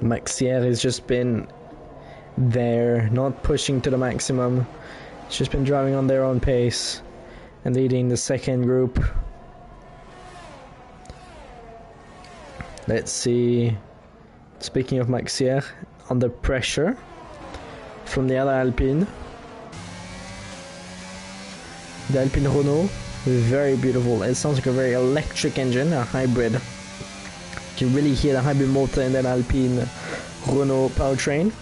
Maxier has just been there, not pushing to the maximum. It's just been driving on their own pace and leading the second group. Let's see. Speaking of Maxier, under pressure from the other Alpine. The Alpine Renault, very beautiful. It sounds like a very electric engine, a hybrid. You can really hear the hybrid motor in that Alpine Renault powertrain.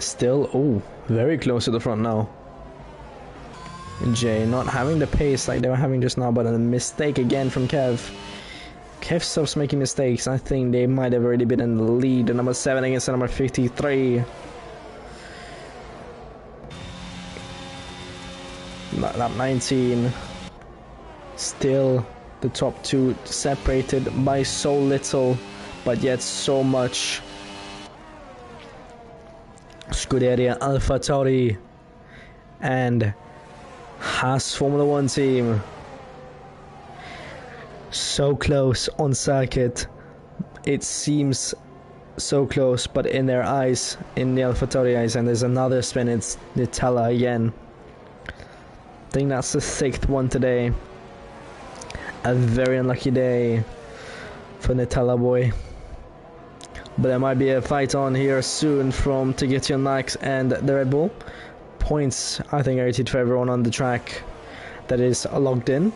Still, oh, very close to the front now. Jay not having the pace like they were having just now, but a mistake again from Kev. Kev stops making mistakes. I think they might have already been in the lead. The number 7 against the number 53. Lap 19. Still the top 2 separated by so little, but yet so much. Scuderia AlphaTauri and Haas Formula 1 team. So close on circuit. It seems so close, but in their eyes, in the AlphaTauri eyes, and there's another spin, it's Nutella again. I think that's the 6th one today. A very unlucky day for Nutella boy. But there might be a fight on here soon from Tegiet Max and the Red Bull. Points, I think, are rated for everyone on the track that is logged in.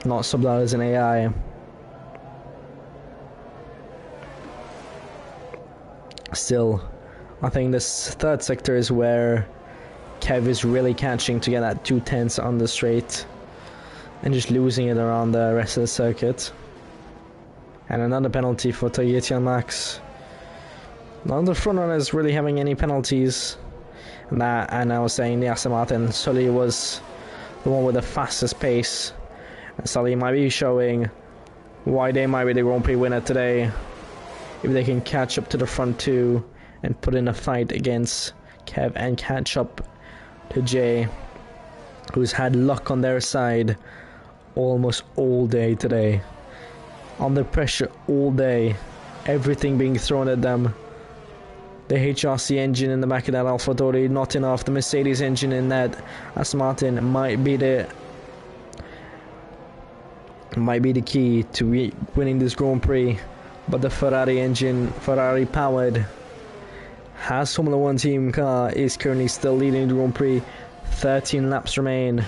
Not subbed out as an AI. Still, I think this 3rd sector is where Kev is really catching to get that 2/10 on the straight and just losing it around the rest of the circuit. And another penalty for Tegiet Max. None of the front runners really having any penalties. And I was saying the Aston Martin, Sully was the one with the fastest pace. And Sully might be showing why they might be the Grand Prix winner today. If they can catch up to the front 2 and put in a fight against Kev and catch up to Jay, who's had luck on their side almost all day today. under pressure all day, everything being thrown at them. The HRC engine in the back of that AlphaTauri not enough. The Mercedes engine in that Aston Martin might be the key to winning this Grand Prix, but the Ferrari engine, Ferrari powered, has Formula 1 team car, is currently still leading the Grand Prix. 13 laps remain.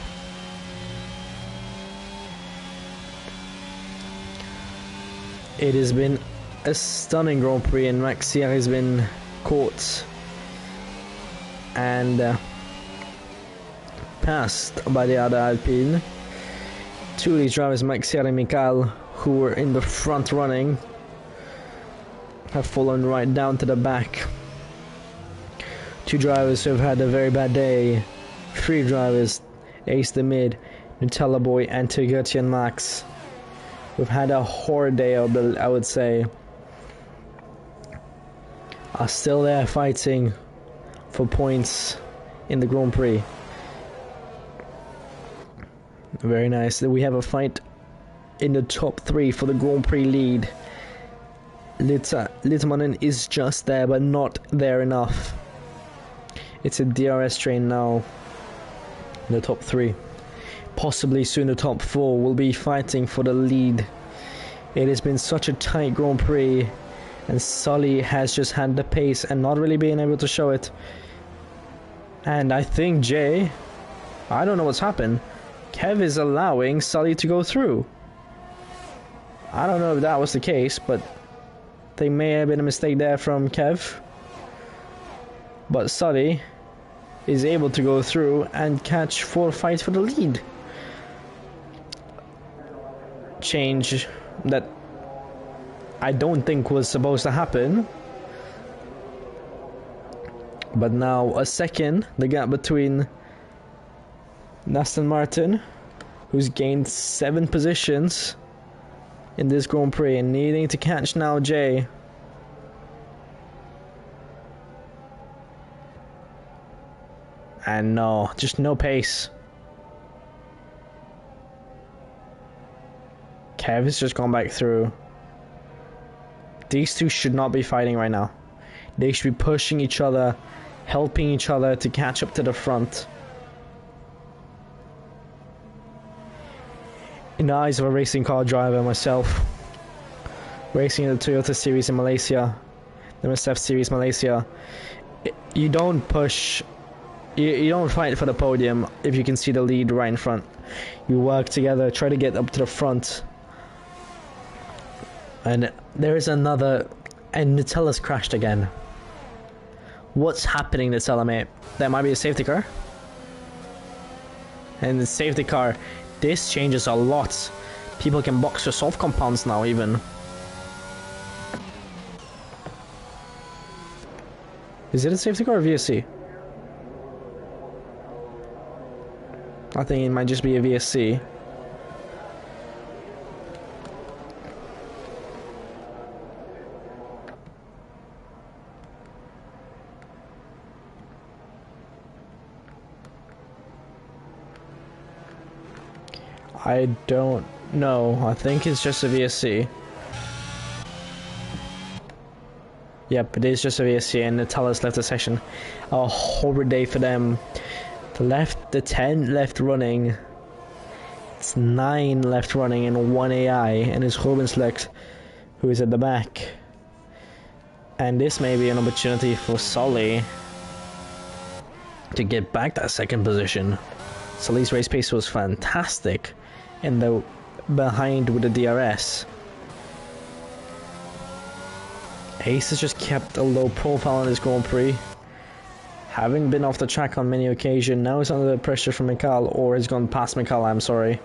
It has been a stunning Grand Prix, and Max Sierra has been caught and passed by the other Alpine. Two of these drivers, Max Sierra and Mikael, who were in the front running, have fallen right down to the back. Two drivers who have had a very bad day. Three drivers, Ace the Mid, Nutella Boy, and Tigurti and Max. We've had a horrid day, I would say. Are still there fighting for points in the Grand Prix. Very nice. We have a fight in the top 3 for the Grand Prix lead. Litmanen is just there, but not there enough. It's a DRS train now in the top 3. Possibly soon the top 4 will be fighting for the lead. It has been such a tight Grand Prix, and Sully has just had the pace and not really being able to show it. And I think I don't know what's happened. Kev is allowing Sully to go through. I don't know if that was the case, but there may have been a mistake there from Kev. But Sully is able to go through and catch 4 fights for the lead. Change that I don't think was supposed to happen. But now a second, the gap between Aston Martin, who's gained 7 positions in this Grand Prix, and needing to catch now Jay. And no, just no pace. Kev has just gone back through. These two should not be fighting right now. They should be pushing each other, helping each other to catch up to the front. In the eyes of a racing car driver myself, racing in the Toyota Series in Malaysia, the MSF Series Malaysia, you don't push, you don't fight for the podium if you can see the lead right in front. You work together, try to get up to the front. And there is another, and Nutella's crashed again. What's happening, Nutella, mate? That might be a safety car. And the safety car, this changes a lot. People can box for soft compounds now, even. Is it a safety car or VSC? I think it might just be a VSC. I don't know. I think it's just a VSC. Yep, it is just a VSC, and Nutella's left the session. A horrid day for them. The 10 left running. It's 9 left running and 1 AI, and it's Rubenslecht who is at the back. And this may be an opportunity for Sully to get back that second position. Sully's race pace was fantastic in the behind with the DRS. Ace has just kept a low profile in this Grand Prix, having been off the track on many occasions. Now he's under pressure from Mikael, or he's gone past Mikael, I'm sorry.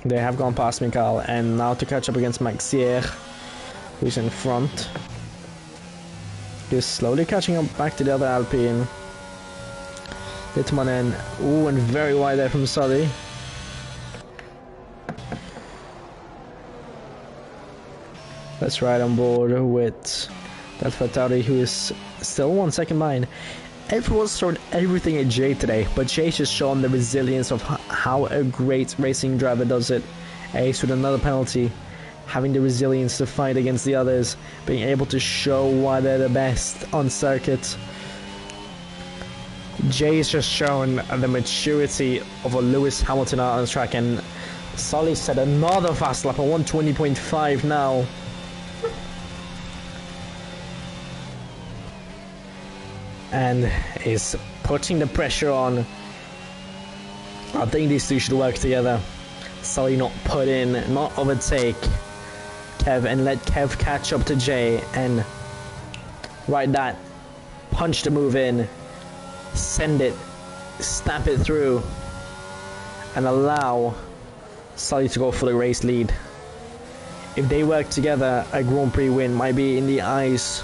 They have gone past Mikael, and now to catch up against Maxier, who's in front. Just slowly catching up back to the other Alpine. Litmanen, ooh, and very wide there from Sully. Let's ride on board with AlphaTauri, who is still 1 second behind. Everyone's thrown everything at Jay today, but Jay's just shown the resilience of how a great racing driver does it. Ace with another penalty. having the resilience to fight against the others, being able to show why they're the best on circuit. Jay's just shown the maturity of a Lewis Hamilton out on the track, and Sully set another fast lap, a 120.5 now. And is putting the pressure on. I think these two should work together. Sully not put in, not overtake Kev, and let Kev catch up to Jay, and ride that, punch the move in, send it, snap it through, and allow Sully to go for the race lead. If they work together, a Grand Prix win might be in the eyes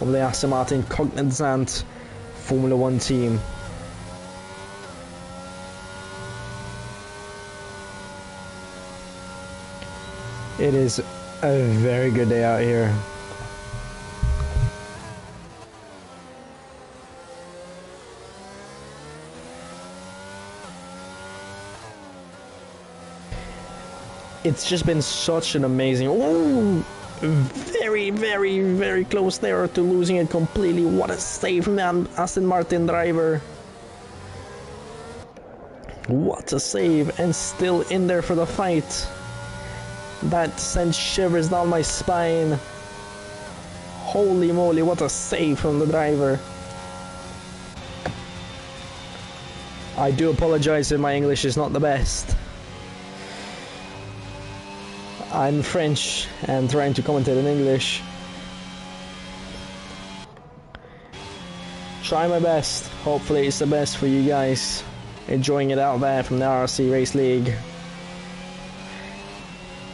of the Aston Martin Cognizant Formula 1 team. It is a very good day out here. It's just been such an amazing... Ooh, very, very, very close there to losing it completely. What a save from the Aston Martin driver. What a save, and still in there for the fight. That sent shivers down my spine. Holy moly, what a save from the driver. I do apologize if my English is not the best. I'm French and trying to commentate in English. Try my best. Hopefully it's the best for you guys. Enjoying it out there from the RRC Race League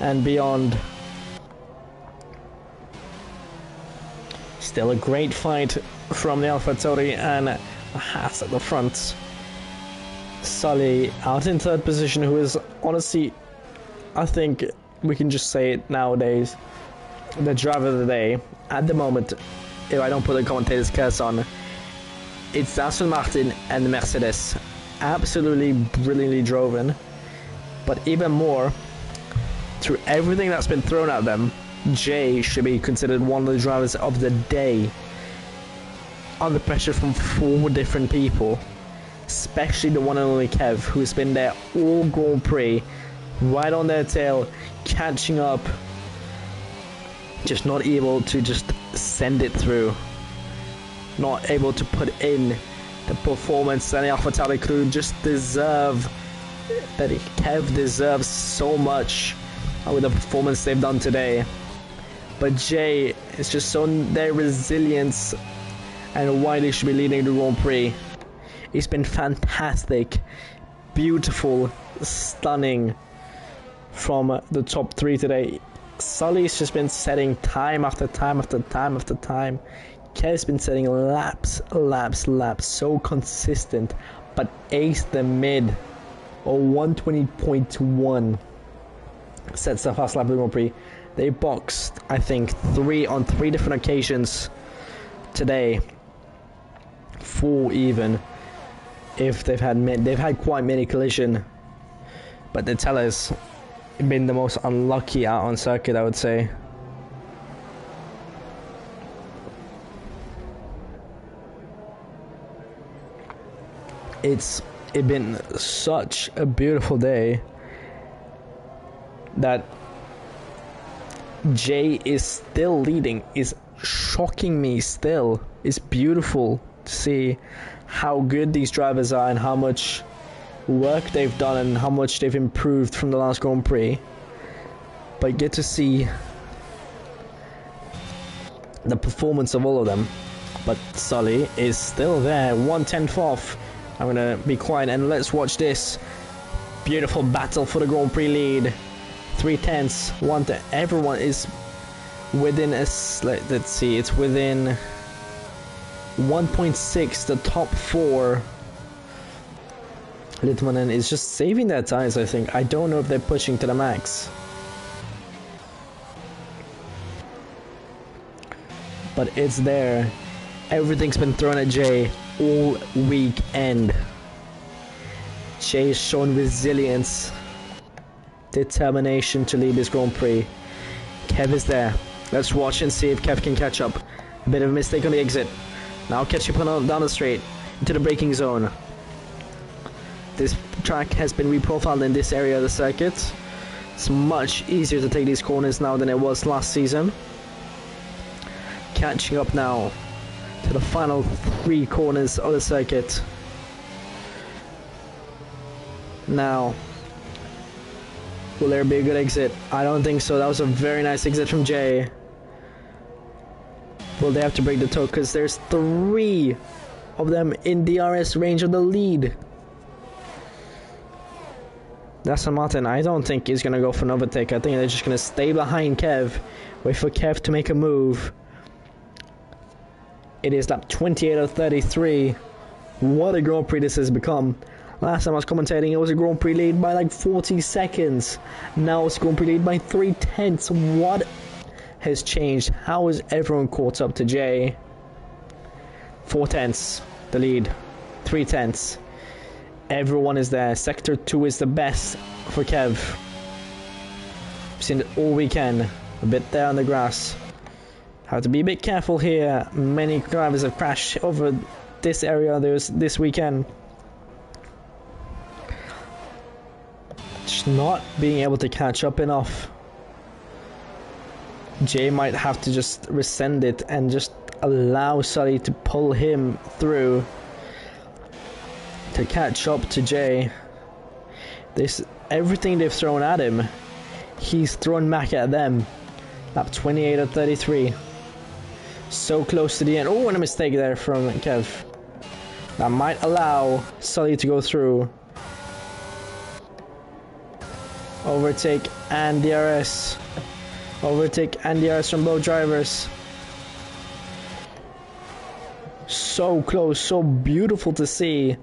and beyond. Still a great fight from the AlphaTauri and Haas at the front. Sully out in third position, who is honestly, I think we can just say it nowadays, the driver of the day at the moment. If I don't put the commentator's curse on, it's Aston Martin and Mercedes. Absolutely brilliantly driven, but even more, through everything that's been thrown at them, Jay should be considered one of the drivers of the day. Under pressure from 4 different people, especially the one and only Kev, who's been there all Grand Prix, right on their tail, catching up, just not able to just send it through, not able to put in the performance that the AlphaTauri crew just deserve, that Kev deserves so much with the performance they've done today. But Jay has just shown their resilience and why they should be leading the Grand Prix. It's been fantastic, beautiful, stunning from the top 3 today. Sully's just been setting time after time after time after time. Kev's been setting laps, so consistent, but aced the mid, or 120.1 sets the fast lap of the Grand Prix. They boxed, I think, 3 on 3 different occasions today, 4 even. If they've had quite many collision, but the tellers been the most unlucky out on circuit, I would say. It's been such a beautiful day that Jay is still leading is shocking me still. It's beautiful to see how good these drivers are and how much work they've done and how much they've improved from the last Grand Prix. But get to see the performance of all of them. But Sully is still there, 1/10 off. I'm gonna be quiet and let's watch this beautiful battle for the Grand Prix lead. 3/10, 1/10. Everyone is within a, let's see, it's within 1.6, the top 4. Litmanen is just saving their tires, I think. I don't know if they're pushing to the max. But it's there. Everything's been thrown at Jay all weekend. Jay's shown resilience, determination to lead this Grand Prix. Kev is there. Let's watch and see if Kev can catch up. A bit of a mistake on the exit. Now catch up on down the straight into the braking zone. This track has been reprofiled in this area of the circuit. It's much easier to take these corners now than it was last season. Catching up now to the final 3 corners of the circuit. Now, will there be a good exit? I don't think so. That was a very nice exit from Jay. Will they have to break the toe? Because there's 3 of them in DRS range of the lead. Aston Martin, I don't think he's going to go for an overtake. I think they're just going to stay behind Kev. Wait for Kev to make a move. It is lap 28 of 33. What a Grand Prix this has become. Last time I was commentating, it was a Grand Prix lead by like 40 seconds. Now it's a Grand Prix lead by 3/10. What has changed? How is everyone caught up to Jay? 4/10, the lead. 3/10. Everyone is there. Sector 2 is the best for Kev. We've seen it all weekend. A bit there on the grass. Have to be a bit careful here. Many drivers have crashed over this area this weekend. Just not being able to catch up enough. Jay might have to just rescind it and just allow Sully to pull him through to catch up to Jay. Everything they've thrown at him, he's thrown back at them. Lap 28 of 33. So close to the end. Oh, and a mistake there from Kev. That might allow Sully to go through. Overtake and DRS. Overtake and DRS from both drivers. So close, so beautiful to see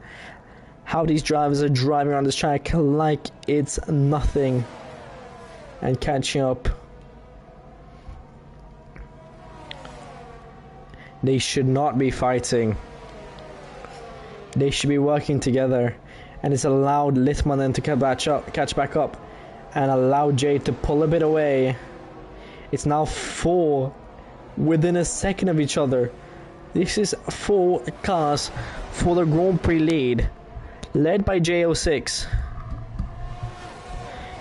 how these drivers are driving around this track like it's nothing and catching up. They should not be fighting. They should be working together, and it's allowed Littmanen to catch back up and allow Jay to pull a bit away. It's now 4 within a second of each other. This is 4 cars for the Grand Prix lead, led by J06.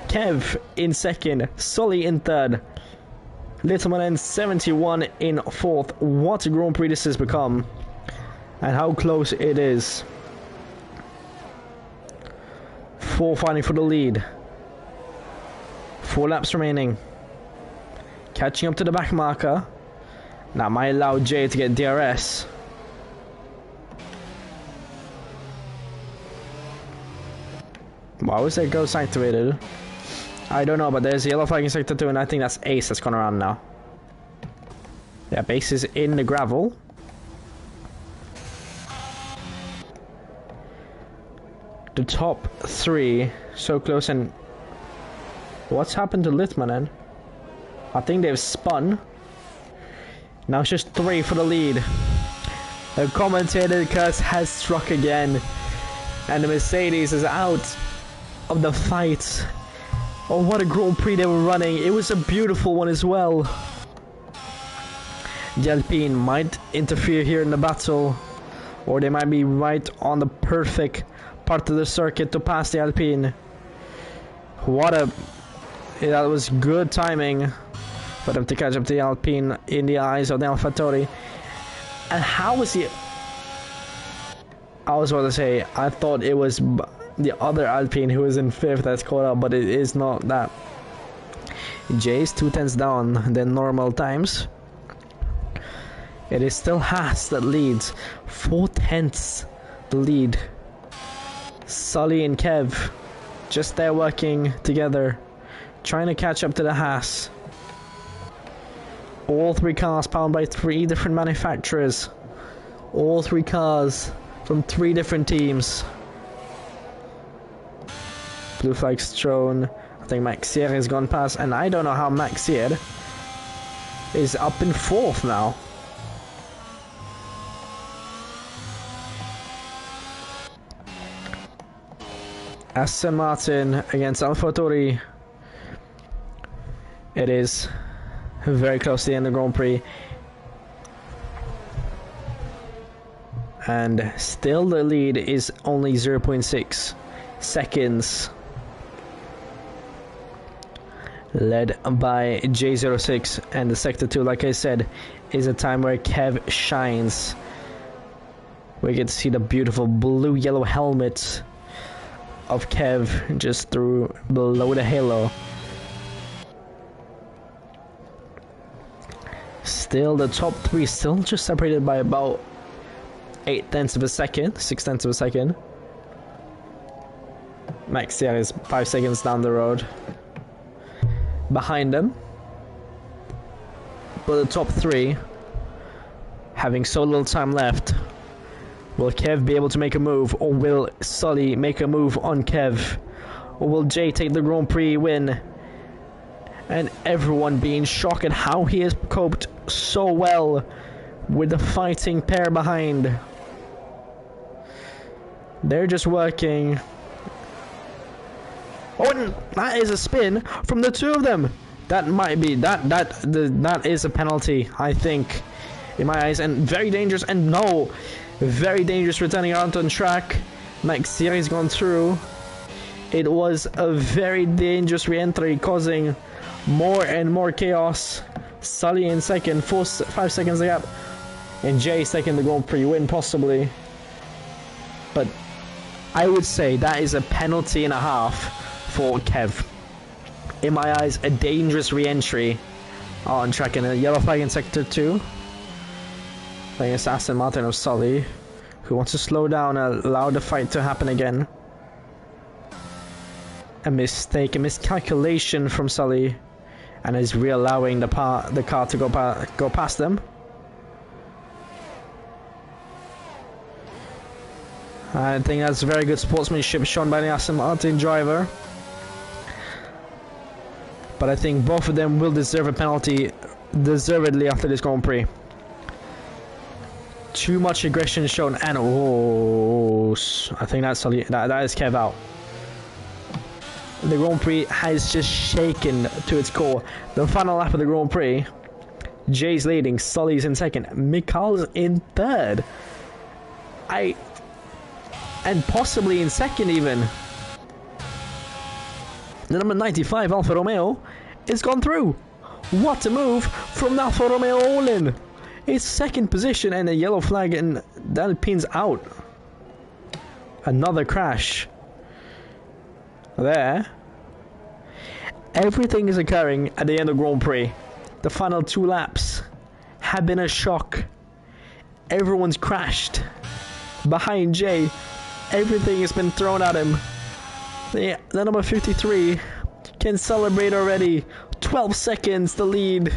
Kev in second, Sully in third, Littmanen 71 in fourth. What a Grand Prix this has become, and how close it is. 4 fighting for the lead. 4 laps remaining. Catching up to the back marker. That might allow Jay to get DRS. Why was that ghost activated? I don't know, but there's a yellow flag in sector 2, and I think that's Ace that's gone around now. Yeah, Ace is in the gravel. The top 3, so close, and what's happened to Littmanen? I think they've spun. Now it's just 3 for the lead. The commentator curse has struck again, and the Mercedes is out of the fight. Oh, what a Grand Prix they were running. It was a beautiful one as well. The Alpine might interfere here in the battle, or they might be right on the perfect part of the circuit to pass the Alpine. That was good timing for them to catch up to the Alpine in the eyes of the AlphaTauri. And how was he? I was about to say, I thought it was the other Alpine who was in 5th that's caught up, but it is not that. Jay's 2/10 down than normal times. It is still Haas that leads. 4/10 the lead. Sully and Kev just there working together, trying to catch up to the Haas. All 3 cars powered by 3 different manufacturers. All 3 cars from 3 different teams. Blue flag's thrown. I think Maxier has gone past, and I don't know how Maxier is up in 4th now. Aston Martin against AlphaTauri. It is Very close to the end of the Grand Prix. And still the lead is only 0.6 seconds. Led by J06, and the Sector 2, like I said, is a time where Kev shines. We get to see the beautiful blue-yellow helmet of Kev just through below the halo. Still the top 3 still just separated by about 8/10 of a second, 6/10 of a second. Max Tian is 5 seconds down the road behind them. But the top 3 having so little time left. Will Kev be able to make a move, or will Sully make a move on Kev? Or will Jay take the Grand Prix win? And everyone be in shock at how he has coped so well with the fighting pair behind. They're just working. Oh, and that is a spin from the 2 of them. That might be that is a penalty, I think, in my eyes, and very dangerous. And no, very dangerous returning out on track. Max Thierry's gone through. It was a very dangerous re-entry, causing more and more chaos. Sully in second, 5 seconds gap, and Jay second, the Grand Prix win possibly. But I would say that is a penalty and a half for Kev. In my eyes, a dangerous re-entry on track, and a yellow flag in sector 2 against Aston Martin of Sully, who wants to slow down and allow the fight to happen again. A mistake, a miscalculation from Sully, and is re-allowing the car to go past them. I think that's very good sportsmanship shown by the Aston Martin driver. But I think both of them will deserve a penalty deservedly after this Grand Prix. Too much aggression shown, and oh, I think that's that is Kev out. The Grand Prix has just shaken to its core. The final lap of the Grand Prix, Jay's leading, Sully's in second, Mikal's in third. And possibly in second even. The number 95 Alfa Romeo is gone through. What a move from the Alfa Romeo all-in. It's second position and a yellow flag, and that pins out. Another crash. There. Everything is occurring at the end of Grand Prix. The final 2 laps have been a shock. Everyone's crashed. Behind Jay, everything has been thrown at him. The number 53 can celebrate already. 12 seconds the lead.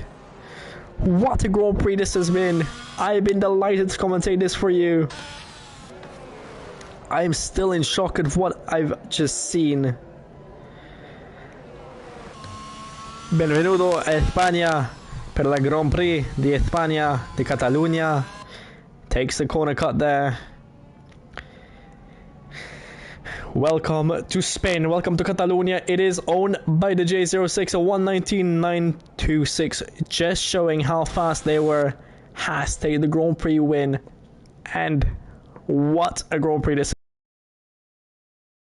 What a Grand Prix this has been. I've been delighted to commentate this for you. I'm still in shock at what I've just seen. Benvenuto a España per la Grand Prix di España de Catalunya. Takes the corner cut there. Welcome to Spain, welcome to Catalonia. It is owned by the J06, a 1:19.926, just showing how fast they were. Has taken the Grand Prix win, and what a Grand Prix this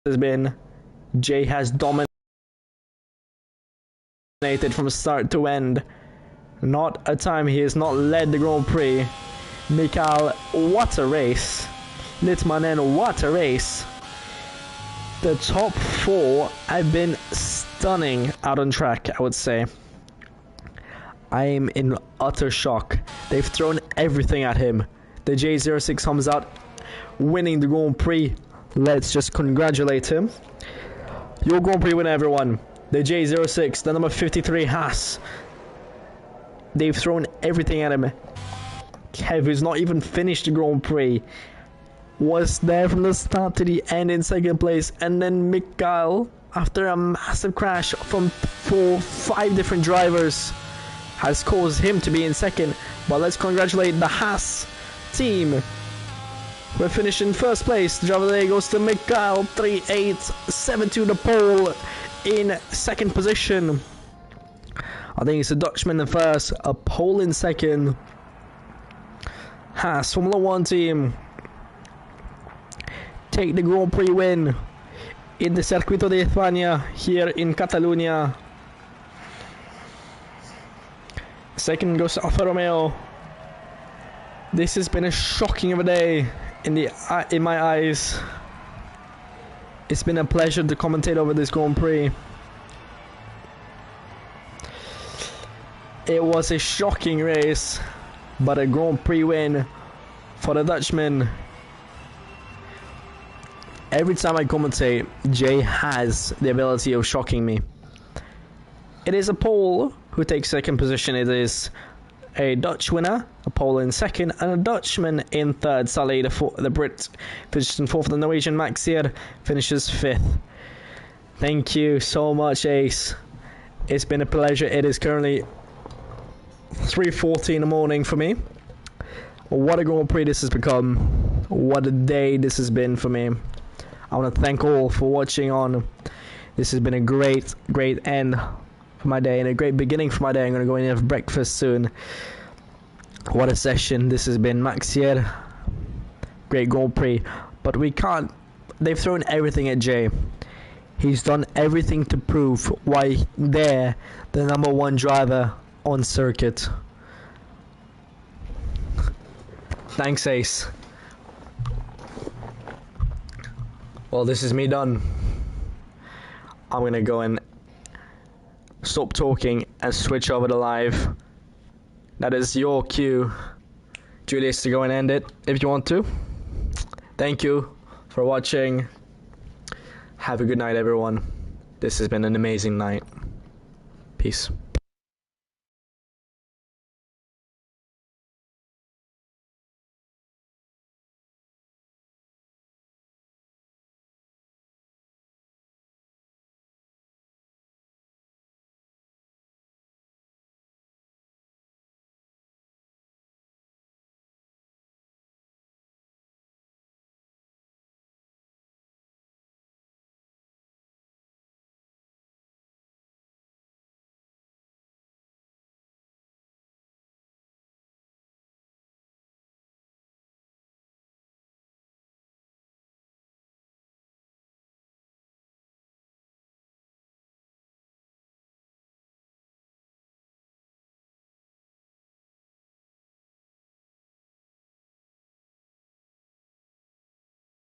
has been. Jay has dominated from start to end. Not a time he has not led the Grand Prix. Mikal, what a race. Litmanen, what a race. The top 4 have been stunning out on track, I would say. I am in utter shock. They've thrown everything at him. The J06 comes out winning the Grand Prix. Let's just congratulate him. Your Grand Prix winner, everyone. The J06, the number 53 Haas. They've thrown everything at him. Kev, who's not even finished the Grand Prix, was there from the start to the end in second place, and then Mikhail, after a massive crash from 5 different drivers, has caused him to be in second. But let's congratulate the Haas team. We're finished in first place. The driver there goes to Mikhail, 3.872 the pole in second position. I think it's a Dutchman in first, a Pole in second. Has Formula 1 team take the Grand Prix win in the Circuito de España here in Catalonia. Second goes to Alfa Romeo. This has been a shocking of a day in my eyes. It's been a pleasure to commentate over this Grand Prix. It was a shocking race, but a Grand Prix win for the Dutchman. Every time I commentate, Jay has the ability of shocking me. It is a Pole who takes second position. It is a Dutch winner, a Pole in second, and a Dutchman in third. Sully, the Brit, finishes in fourth. The Norwegian Max here finishes fifth. Thank you so much, Ace. It's been a pleasure. It is currently 3:40 in the morning for me. What a Grand Prix this has become. What a day this has been for me. I want to thank all for watching on. This has been a great end for my day and a great beginning for my day. I'm going to go in and have breakfast soon. What a session this has been. Max here. Great Grand Prix. But we can't. They've thrown everything at Jay. He's done everything to prove why they're the number one driver on circuit. Thanks, Ace. Well, this is me done. I'm gonna go and stop talking and switch over to live. That is your cue, Julius, to go and end it if you want to. Thank you for watching. Have a good night, everyone. This has been an amazing night. Peace.